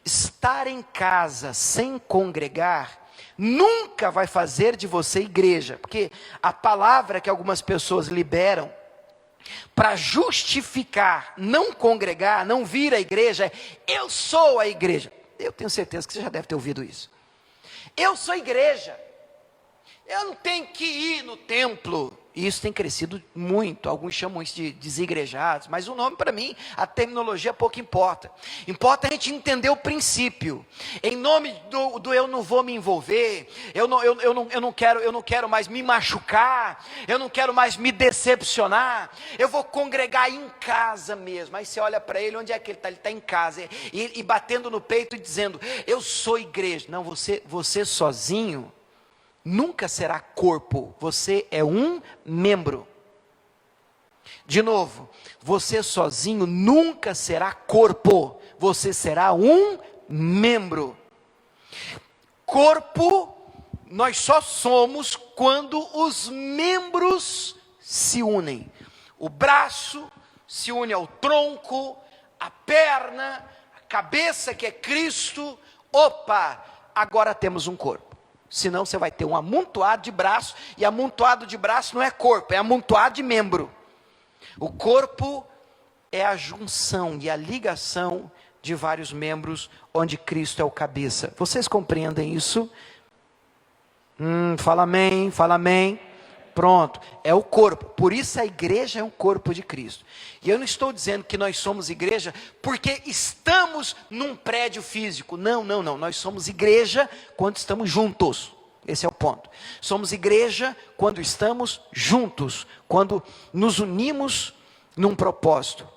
Estar em casa sem congregar nunca vai fazer de você igreja, porque a palavra que algumas pessoas liberam para justificar não congregar, não vir à igreja, é: eu sou a igreja. Eu tenho certeza que você já deve ter ouvido isso. Eu sou igreja, eu não tenho que ir no templo. E isso tem crescido muito. Alguns chamam isso de desigrejados, mas o nome, para mim, a terminologia pouco importa. Importa a gente entender o princípio. Em nome do eu não vou me envolver, eu não quero mais me machucar, eu não quero mais me decepcionar, eu vou congregar em casa mesmo. Aí você olha para ele, onde é que ele está? Ele está em casa, e batendo no peito e dizendo: eu sou igreja. Não, você sozinho nunca será corpo, você é um membro. De novo, você sozinho nunca será corpo, você será um membro. Corpo, nós só somos quando os membros se unem. O braço se une ao tronco, a perna, a cabeça que é Cristo. Opa, agora temos um corpo. Senão você vai ter um amontoado de braço, e amontoado de braço não é corpo, é amontoado de membro. O corpo é a junção e a ligação de vários membros, onde Cristo é o cabeça. Vocês compreendem isso? Fala amém, fala amém. Pronto, é o corpo. Por isso a igreja é um corpo de Cristo. E eu não estou dizendo que nós somos igreja porque estamos num prédio físico. Não. Nós somos igreja quando estamos juntos. Esse é o ponto. Somos igreja quando estamos juntos, quando nos unimos num propósito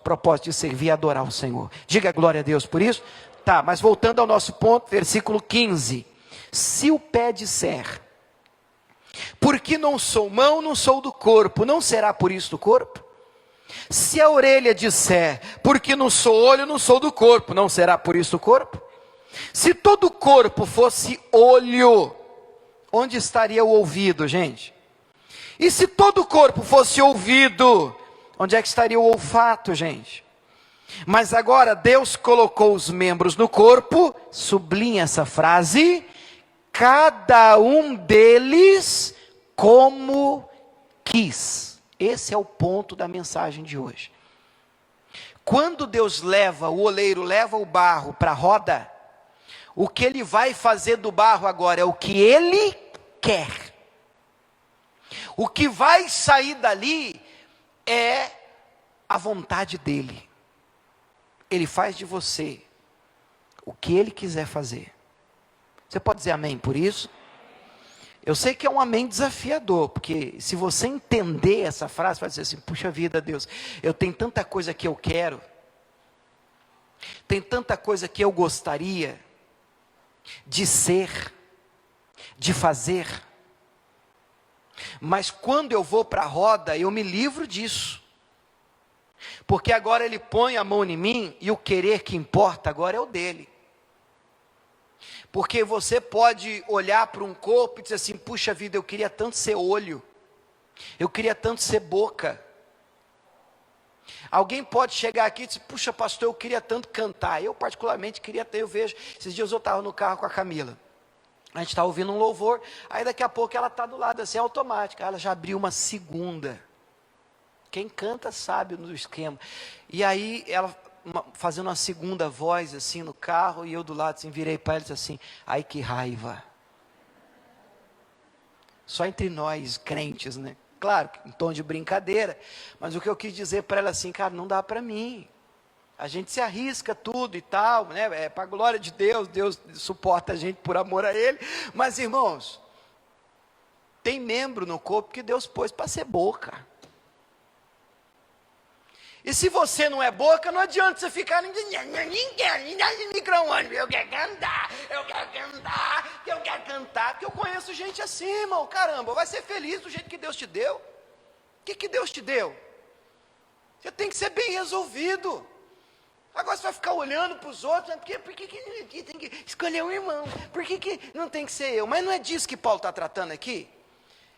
de servir e adorar o Senhor. Diga glória a Deus por isso. Tá, mas voltando ao nosso ponto, versículo 15. Se o pé disser: porque não sou mão, não sou do corpo, não será por isso do corpo? Se a orelha disser: porque não sou olho, não sou do corpo, não será por isso do corpo? Se todo o corpo fosse olho, onde estaria o ouvido, gente? E se todo o corpo fosse ouvido, onde é que estaria o olfato, gente? Mas agora Deus colocou os membros no corpo, sublinha essa frase: cada um deles como quis. Esse é o ponto da mensagem de hoje. Quando Deus o oleiro leva o barro para a roda, o que ele vai fazer do barro agora é o que ele quer. O que vai sair dali é a vontade dele. Ele faz de você o que ele quiser fazer. Você pode dizer amém por isso? Eu sei que é um amém desafiador, porque se você entender essa frase, vai dizer assim: puxa vida, Deus, eu tenho tanta coisa que eu quero, tem tanta coisa que eu gostaria de ser, de fazer, mas quando eu vou para a roda, eu me livro disso, porque agora ele põe a mão em mim, e o querer que importa agora é o dele. Porque você pode olhar para um corpo e dizer assim: puxa vida, eu queria tanto ser olho, eu queria tanto ser boca. Alguém pode chegar aqui e dizer: puxa pastor, eu queria tanto cantar. Eu particularmente queria ter, eu vejo, esses dias eu estava no carro com a Camila, A gente está ouvindo um louvor, aí daqui a pouco ela está do lado, assim, automática. Ela já abriu uma segunda. Quem canta sabe no esquema. E aí ela fazendo uma segunda voz assim no carro, e eu do lado assim, virei para ela e disse assim: ai que raiva. Só entre nós, crentes, né? Claro, em tom de brincadeira, mas o que eu quis dizer para ela assim: cara, não dá para mim. A gente se arrisca tudo e tal, né? É para a glória de Deus, Deus suporta a gente por amor a Ele. Mas irmãos, tem membro no corpo que Deus pôs para ser boca. E se você não é boca, não adianta você ficar no micro-ônibus. Eu quero cantar, porque eu conheço gente assim, irmão. Caramba, vai ser feliz do jeito que Deus te deu. O que Deus te deu? Você tem que ser bem resolvido. Agora você vai ficar olhando para os outros, por que tem que escolher um irmão? Por que não tem que ser eu? Mas não é disso que Paulo está tratando aqui?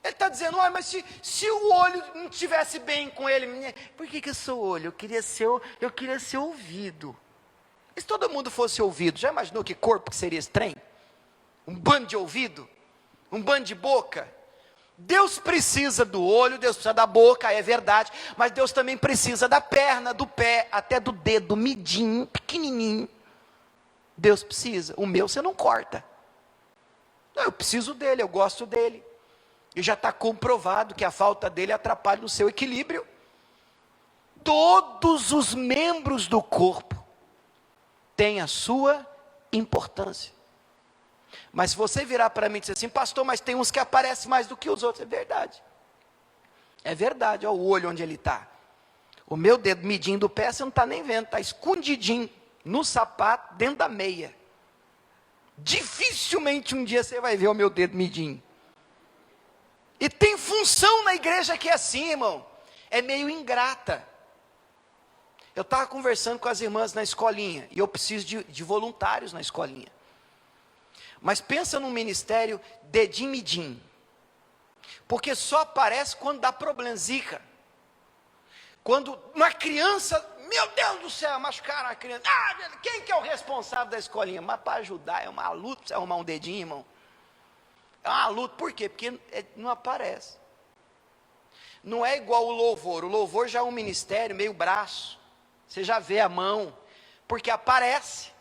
Ele está dizendo: mas se o olho não estivesse bem com ele, por que eu sou olho? Eu queria ser ouvido. E se todo mundo fosse ouvido, já imaginou que corpo que seria esse trem? Um bando de ouvido? Um bando de boca? Deus precisa do olho, Deus precisa da boca, é verdade, mas Deus também precisa da perna, do pé, até do dedo midinho, pequenininho. Deus precisa. O meu você não corta. Não, eu preciso dele, eu gosto dele. E já está comprovado que a falta dele atrapalha no seu equilíbrio. Todos os membros do corpo têm a sua importância. Mas se você virar para mim e dizer assim: pastor, mas tem uns que aparecem mais do que os outros. É verdade. É verdade, olha o olho onde ele está. O meu dedo midinho do pé você não está nem vendo, está escondidinho no sapato, dentro da meia. Dificilmente um dia você vai ver o meu dedo midinho. E tem função na igreja que é assim, irmão. É meio ingrata. Eu estava conversando com as irmãs na escolinha, e eu preciso de voluntários na escolinha. Mas pensa num ministério dedinho-midinho. Porque só aparece quando dá problema, zica. Quando uma criança, meu Deus do céu, machucaram a criança. Quem que é o responsável da escolinha? Mas para ajudar, é uma luta para você arrumar um dedinho, irmão. É uma luta, por quê? Porque não aparece. Não é igual o louvor já é um ministério meio braço. Você já vê a mão, porque aparece.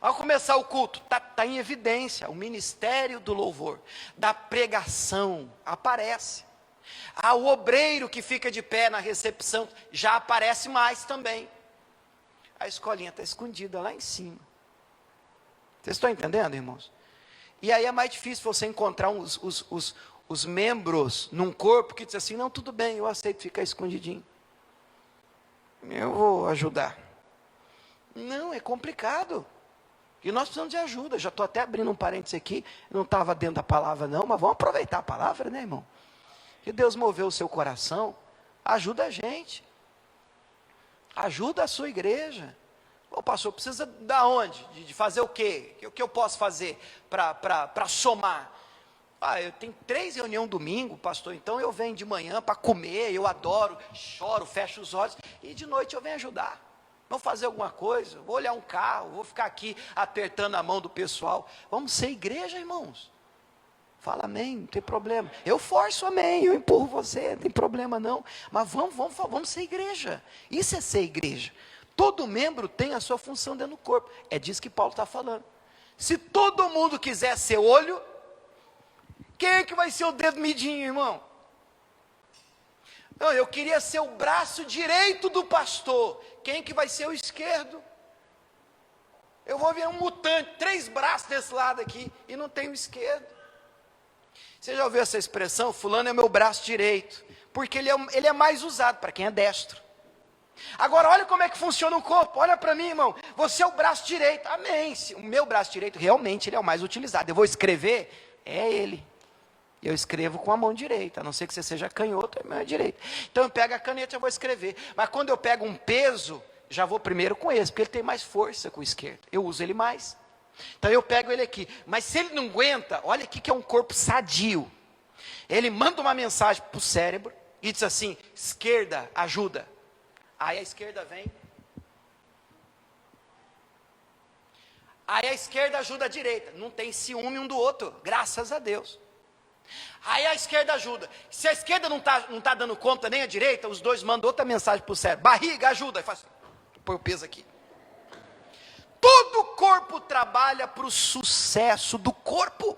Ao começar o culto, está em evidência, o ministério do louvor, da pregação, aparece. O obreiro que fica de pé na recepção, já aparece mais também. A escolinha está escondida lá em cima. Vocês estão entendendo, irmãos? E aí é mais difícil você encontrar os membros num corpo que diz assim: não, tudo bem, eu aceito ficar escondidinho. Eu vou ajudar. Não, é complicado. E nós precisamos de ajuda. Já estou até abrindo um parênteses aqui. Não estava dentro da palavra não, mas vamos aproveitar a palavra, né, irmão? Que Deus moveu o seu coração. Ajuda a gente. Ajuda a sua igreja. Ô pastor, precisa da onde? De fazer o quê? O que eu posso fazer para somar? Eu tenho 3 reuniões domingo, pastor, então eu venho de manhã para comer, eu adoro, choro, fecho os olhos, e de noite eu venho ajudar. Vamos fazer alguma coisa, vou olhar um carro, vou ficar aqui apertando a mão do pessoal. Vamos ser igreja, irmãos. Fala amém, não tem problema. Eu forço amém, eu empurro você, não tem problema não. Mas vamos ser igreja. Isso é ser igreja. Todo membro tem a sua função dentro do corpo. É disso que Paulo está falando. Se todo mundo quiser ser olho, quem é que vai ser o dedo midinho, irmão? Não, eu queria ser o braço direito do pastor. Quem que vai ser o esquerdo? Eu vou ver um mutante, 3 braços desse lado aqui, e não tem o esquerdo. Você já ouviu essa expressão? Fulano é meu braço direito. Porque ele é mais usado para quem é destro. Agora olha como é que funciona o corpo. Olha para mim, irmão. Você é o braço direito. Amém. O meu braço direito realmente ele é o mais utilizado. Eu vou escrever, é ele. Eu escrevo com a mão direita, a não ser que você seja canhoto, é a mão direita. Então eu pego a caneta e vou escrever. Mas quando eu pego um peso, já vou primeiro com esse, porque ele tem mais força com o esquerdo. Eu uso ele mais. Então eu pego ele aqui. Mas se ele não aguenta, olha aqui que é um corpo sadio. Ele manda uma mensagem para o cérebro e diz assim: esquerda, ajuda. Aí a esquerda vem. Aí a esquerda ajuda a direita. Não tem ciúme um do outro, graças a Deus. Aí a esquerda ajuda. Se a esquerda não tá dando conta, nem a direita, os dois mandam outra mensagem para o cérebro. Barriga, ajuda. Aí faz, põe o peso aqui. Todo o corpo trabalha para o sucesso do corpo.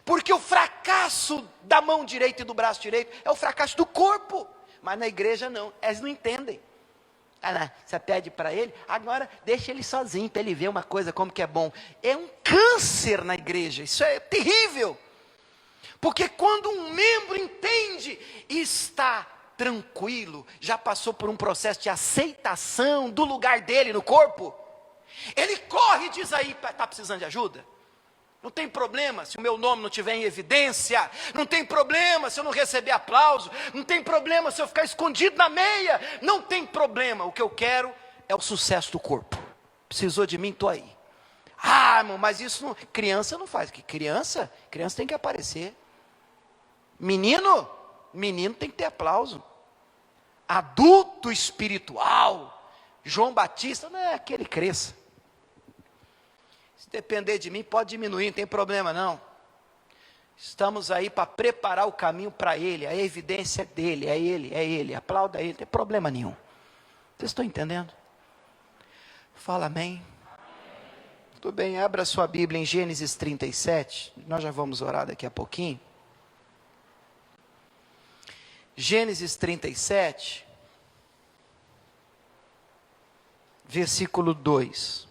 Porque o fracasso da mão direita e do braço direito é o fracasso do corpo. Mas na igreja não, eles não entendem. Você pede para ele, agora deixa ele sozinho, para ele ver uma coisa como que é bom. É um câncer na igreja, isso é terrível. Porque quando um membro entende e está tranquilo, já passou por um processo de aceitação do lugar dele no corpo, ele corre e diz aí, está precisando de ajuda? Não tem problema se o meu nome não estiver em evidência, não tem problema se eu não receber aplauso, não tem problema se eu ficar escondido na meia, não tem problema, o que eu quero é o sucesso do corpo. Precisou de mim, estou aí. Irmão, mas isso não, criança não faz, que criança tem que aparecer. Menino tem que ter aplauso. Adulto espiritual, João Batista, não é aquele cresça. Se depender de mim, pode diminuir, não tem problema não. Estamos aí para preparar o caminho para ele, a evidência dele, é ele, aplauda ele, não tem problema nenhum. Vocês estão entendendo? Fala amém. Tudo bem, abra sua Bíblia em Gênesis 37, nós já vamos orar daqui a pouquinho. Gênesis 37, versículo 2.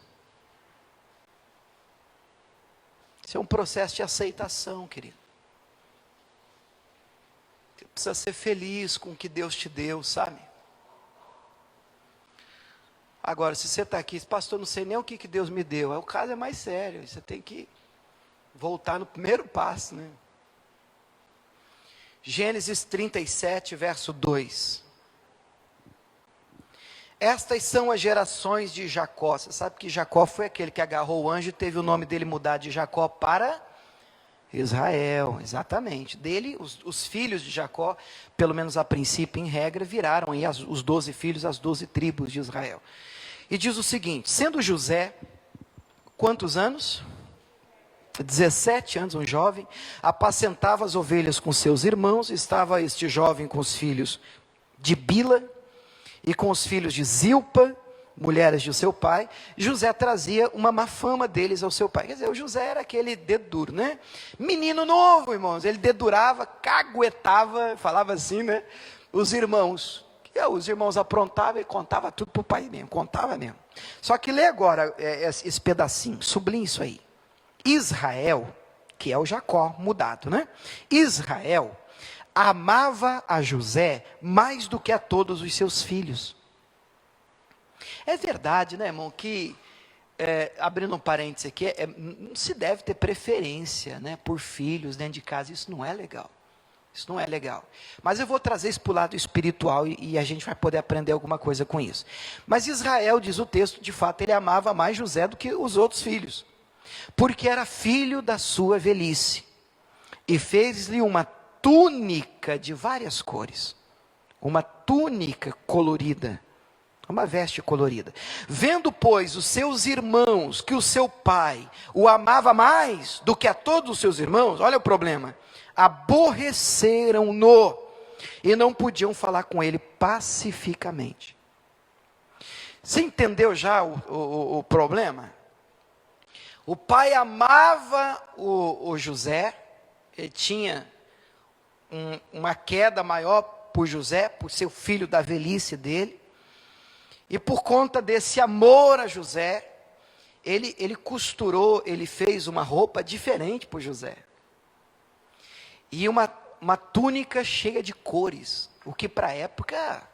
Isso é um processo de aceitação, querido. Você precisa ser feliz com o que Deus te deu, sabe? Agora, se você está aqui, pastor, não sei nem o que Deus me deu, o caso é mais sério, você tem que voltar no primeiro passo, né? Gênesis 37, verso 2. Estas são as gerações de Jacó. Você sabe que Jacó foi aquele que agarrou o anjo e teve o nome dele mudado de Jacó para Israel, exatamente. Dele, os filhos de Jacó, pelo menos a princípio, em regra, viraram aí os 12 filhos, as 12 tribos de Israel. E diz o seguinte, sendo José, quantos anos? 17 anos, um jovem, apacentava as ovelhas com seus irmãos, estava este jovem com os filhos de Bila e com os filhos de Zilpa, mulheres de seu pai. José trazia uma má fama deles ao seu pai. Quer dizer, o José era aquele dedo duro, né? Menino novo, irmãos, ele dedurava, caguetava, falava assim, né? Os irmãos aprontavam e contava tudo para o pai mesmo, contava mesmo. Só que lê agora esse pedacinho, sublinhe isso aí. Israel, que é o Jacó mudado, né? Israel amava a José mais do que a todos os seus filhos. É verdade, né, irmão, que, abrindo um parênteses aqui, não se deve ter preferência, né, por filhos dentro de casa, isso não é legal. Isso não é legal. Mas eu vou trazer isso para o lado espiritual e a gente vai poder aprender alguma coisa com isso. Mas Israel, diz o texto, de fato, ele amava mais José do que os outros filhos, porque era filho da sua velhice, e fez-lhe uma túnica de várias cores, uma túnica colorida, uma veste colorida. Vendo, pois, os seus irmãos que o seu pai o amava mais do que a todos os seus irmãos, olha o problema, aborreceram-no e não podiam falar com ele pacificamente. Você entendeu já o problema? O pai amava o José, ele tinha uma queda maior por José, por ser o filho da velhice dele, e por conta desse amor a José, ele costurou, ele fez uma roupa diferente para José, e uma túnica cheia de cores, o que para a época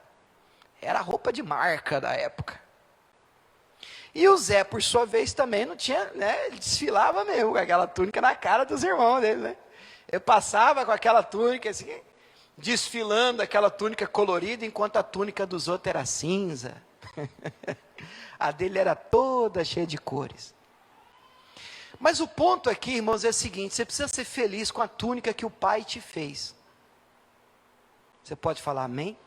era a roupa de marca da época. E o Zé, por sua vez, também não tinha, né, ele desfilava mesmo com aquela túnica na cara dos irmãos dele, né? Ele passava com aquela túnica assim, desfilando aquela túnica colorida, enquanto a túnica dos outros era cinza. A dele era toda cheia de cores. Mas o ponto aqui, irmãos, é o seguinte, você precisa ser feliz com a túnica que o pai te fez. Você pode falar amém?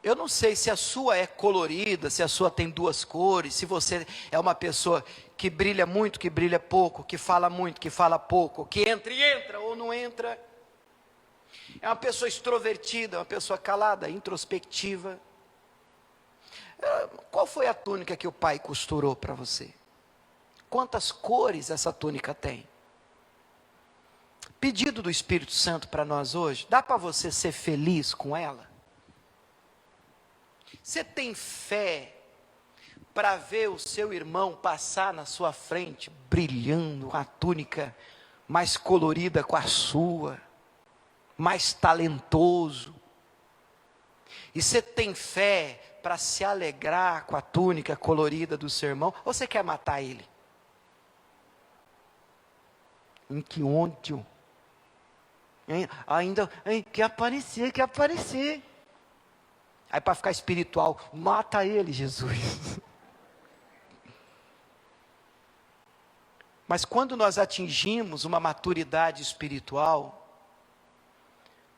Eu não sei se a sua é colorida, se a sua tem duas cores, se você é uma pessoa que brilha muito, que brilha pouco, que fala muito, que fala pouco, que entra e entra ou não entra. É uma pessoa extrovertida, uma pessoa calada, introspectiva. Qual foi a túnica que o pai costurou para você? Quantas cores essa túnica tem? Pedido do Espírito Santo para nós hoje, dá para você ser feliz com ela? Você tem fé para ver o seu irmão passar na sua frente, brilhando com a túnica mais colorida com a sua, mais talentoso? E você tem fé para se alegrar com a túnica colorida do seu irmão? Ou você quer matar ele? Que ódio! Ainda quer aparecer, quer aparecer. Aí para ficar espiritual, mata ele, Jesus. Mas quando nós atingimos uma maturidade espiritual,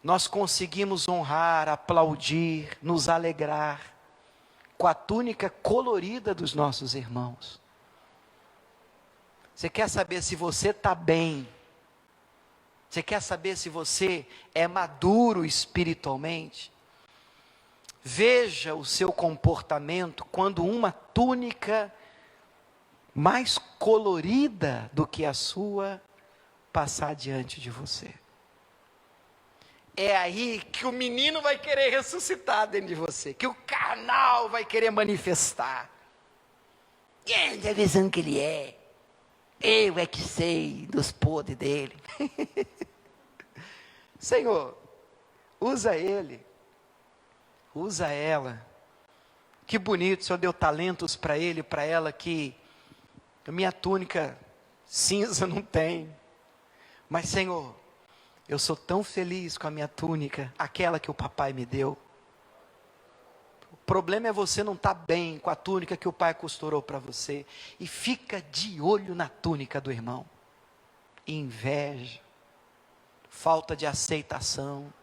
nós conseguimos honrar, aplaudir, nos alegrar com a túnica colorida dos nossos irmãos. Você quer saber se você está bem? Você quer saber se você é maduro espiritualmente? Veja o seu comportamento quando uma túnica mais colorida do que a sua passar diante de você. É aí que o menino vai querer ressuscitar dentro de você, que o carnal vai querer manifestar. Está pensando que ele é? Eu é que sei dos podres dele. Senhor, usa ele, usa ela. Que bonito, o Senhor deu talentos para ele, para ela, que a minha túnica cinza não tem. Mas Senhor, eu sou tão feliz com a minha túnica, aquela que o papai me deu. O problema é você não estar bem com a túnica que o pai costurou para você. E fica de olho na túnica do irmão. Inveja, falta de aceitação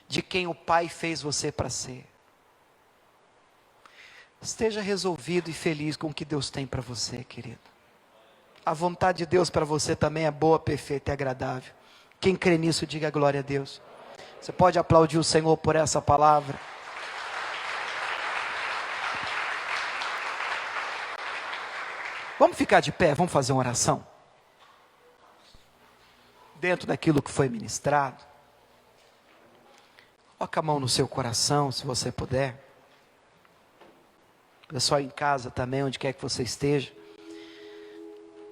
de quem o pai fez você para ser. Esteja resolvido e feliz com o que Deus tem para você, querido. A vontade de Deus para você também é boa, perfeita e agradável. Quem crê nisso, diga glória a Deus. Você pode aplaudir o Senhor por essa palavra. Vamos ficar de pé, vamos fazer uma oração? Dentro daquilo que foi ministrado. Coloca a mão no seu coração, se você puder. Pessoal em casa também, onde quer que você esteja.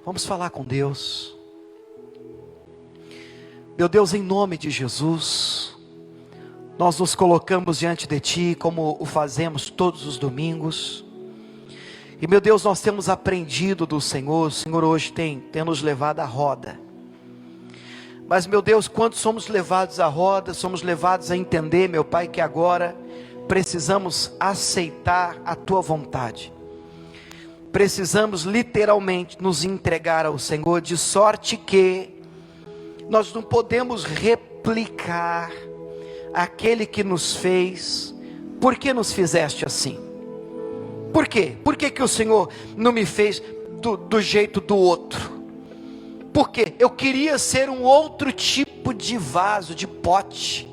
Vamos falar com Deus. Meu Deus, em nome de Jesus, nós nos colocamos diante de Ti, como o fazemos todos os domingos. E meu Deus, nós temos aprendido do Senhor. O Senhor hoje tem nos levado à roda. Mas meu Deus, quando somos levados à roda, somos levados a entender, meu Pai, que agora precisamos aceitar a Tua vontade. Precisamos literalmente nos entregar ao Senhor, de sorte que nós não podemos replicar aquele que nos fez. Por que nos fizeste assim? Por quê? Por que o Senhor não me fez do jeito do outro? Porque eu queria ser um outro tipo de vaso, de pote.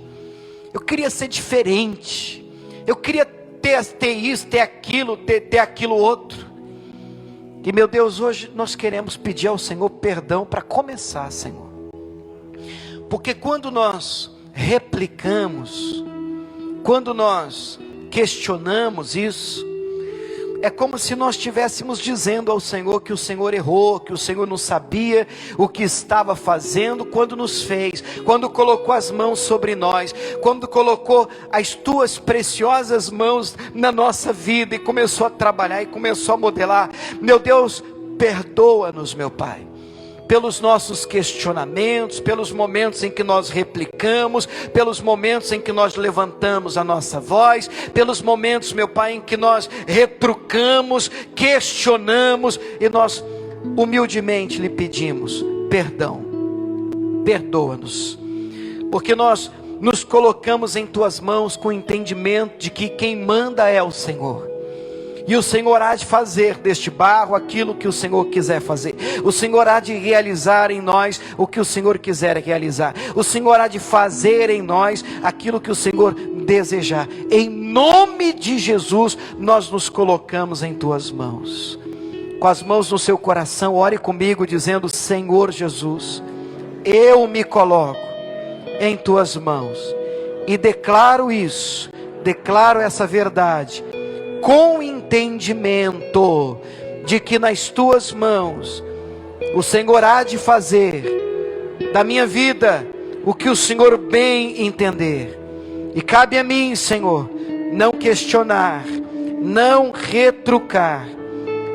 Eu queria ser diferente. Eu queria ter isso, ter aquilo, ter aquilo outro. E meu Deus, hoje nós queremos pedir ao Senhor perdão para começar, Senhor. Porque quando nós replicamos, quando nós questionamos isso, é como se nós estivéssemos dizendo ao Senhor que o Senhor errou, que o Senhor não sabia o que estava fazendo quando nos fez, quando colocou as mãos sobre nós, quando colocou as tuas preciosas mãos na nossa vida e começou a trabalhar e começou a modelar. Meu Deus, perdoa-nos, meu Pai, pelos nossos questionamentos, pelos momentos em que nós replicamos, pelos momentos em que nós levantamos a nossa voz, pelos momentos, meu Pai, em que nós retrucamos, questionamos, e nós humildemente lhe pedimos perdão. Perdoa-nos, porque nós nos colocamos em tuas mãos com o entendimento de que quem manda é o Senhor. E o Senhor há de fazer deste barro aquilo que o Senhor quiser fazer. O Senhor há de realizar em nós o que o Senhor quiser realizar. O Senhor há de fazer em nós aquilo que o Senhor desejar. Em nome de Jesus, nós nos colocamos em tuas mãos. Com as mãos no seu coração, ore comigo dizendo: Senhor Jesus, eu me coloco em tuas mãos. E declaro isso, declaro essa verdade, com entendimento de que nas tuas mãos o Senhor há de fazer da minha vida o que o Senhor bem entender. E cabe a mim, Senhor, não questionar, não retrucar.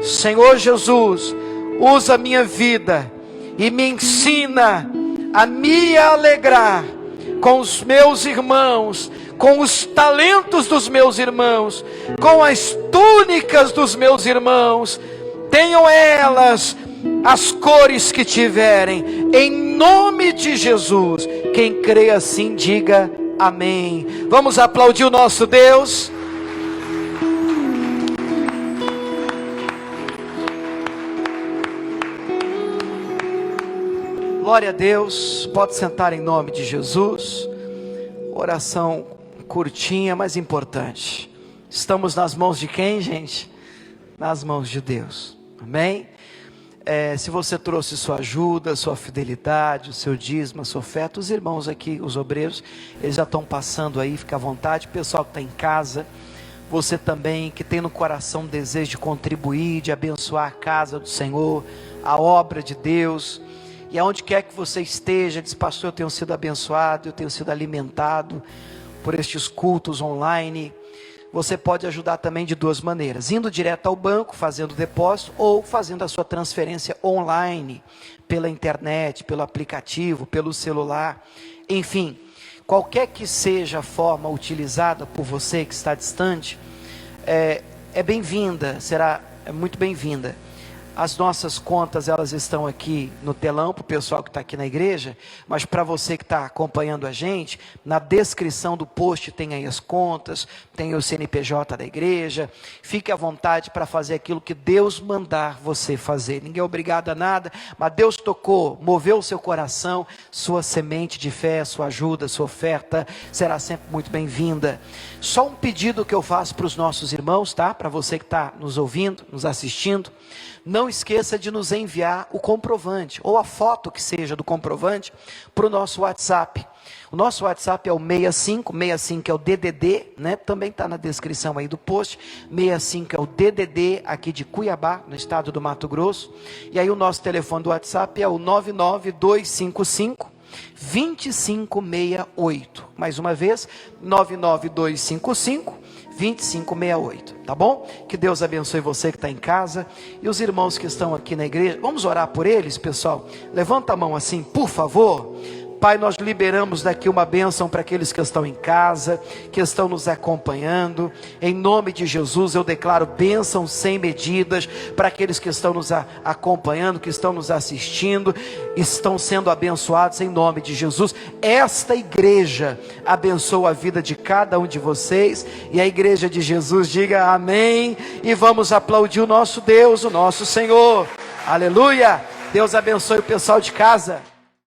Senhor Jesus, usa a minha vida e me ensina a me alegrar com os meus irmãos, com os talentos dos meus irmãos, com as túnicas dos meus irmãos, tenham elas as cores que tiverem, em nome de Jesus. Quem crê assim, diga amém. Vamos aplaudir o nosso Deus. Glória a Deus. Pode sentar em nome de Jesus. Oração curtinha, mas importante. Estamos nas mãos de quem, gente? Nas mãos de Deus. Amém? Se você trouxe sua ajuda, sua fidelidade, o seu dízimo, a sua oferta, os irmãos aqui, os obreiros, eles já estão passando aí, fica à vontade. O pessoal que está em casa, você também que tem no coração o desejo de contribuir, de abençoar a casa do Senhor, a obra de Deus. E aonde quer que você esteja, diz: pastor, eu tenho sido abençoado, eu tenho sido alimentado por estes cultos online. Você pode ajudar também de duas maneiras: indo direto ao banco, fazendo depósito, ou fazendo a sua transferência online, pela internet, pelo aplicativo, pelo celular. Enfim, qualquer que seja a forma utilizada por você que está distante, é bem-vinda, será muito bem-vinda. As nossas contas, elas estão aqui no telão, para o pessoal que está aqui na igreja, mas para você que está acompanhando a gente, na descrição do post tem aí as contas, tem o CNPJ da igreja. Fique à vontade para fazer aquilo que Deus mandar você fazer. Ninguém é obrigado a nada, mas Deus tocou, moveu o seu coração, sua semente de fé, sua ajuda, sua oferta, será sempre muito bem-vinda. Só um pedido que eu faço para os nossos irmãos, tá? Para você que está nos ouvindo, nos assistindo: não esqueça de nos enviar o comprovante, ou a foto que seja do comprovante, para o nosso WhatsApp. O nosso WhatsApp é o 65 é o DDD, né? Também está na descrição aí do post. 65 é o DDD aqui de Cuiabá, no estado do Mato Grosso. E aí o nosso telefone do WhatsApp é o 99255 2568. Mais uma vez, 99255 2568, tá bom? Que Deus abençoe você que está em casa e os irmãos que estão aqui na igreja. Vamos orar por eles, pessoal? Levanta a mão assim, por favor. Pai, nós liberamos daqui uma bênção para aqueles que estão em casa, que estão nos acompanhando. Em nome de Jesus, eu declaro bênção sem medidas para aqueles que estão nos acompanhando, que estão nos assistindo, estão sendo abençoados em nome de Jesus. Esta igreja abençoa a vida de cada um de vocês, e a igreja de Jesus diga amém, e vamos aplaudir o nosso Deus, o nosso Senhor. Aleluia! Deus abençoe o pessoal de casa.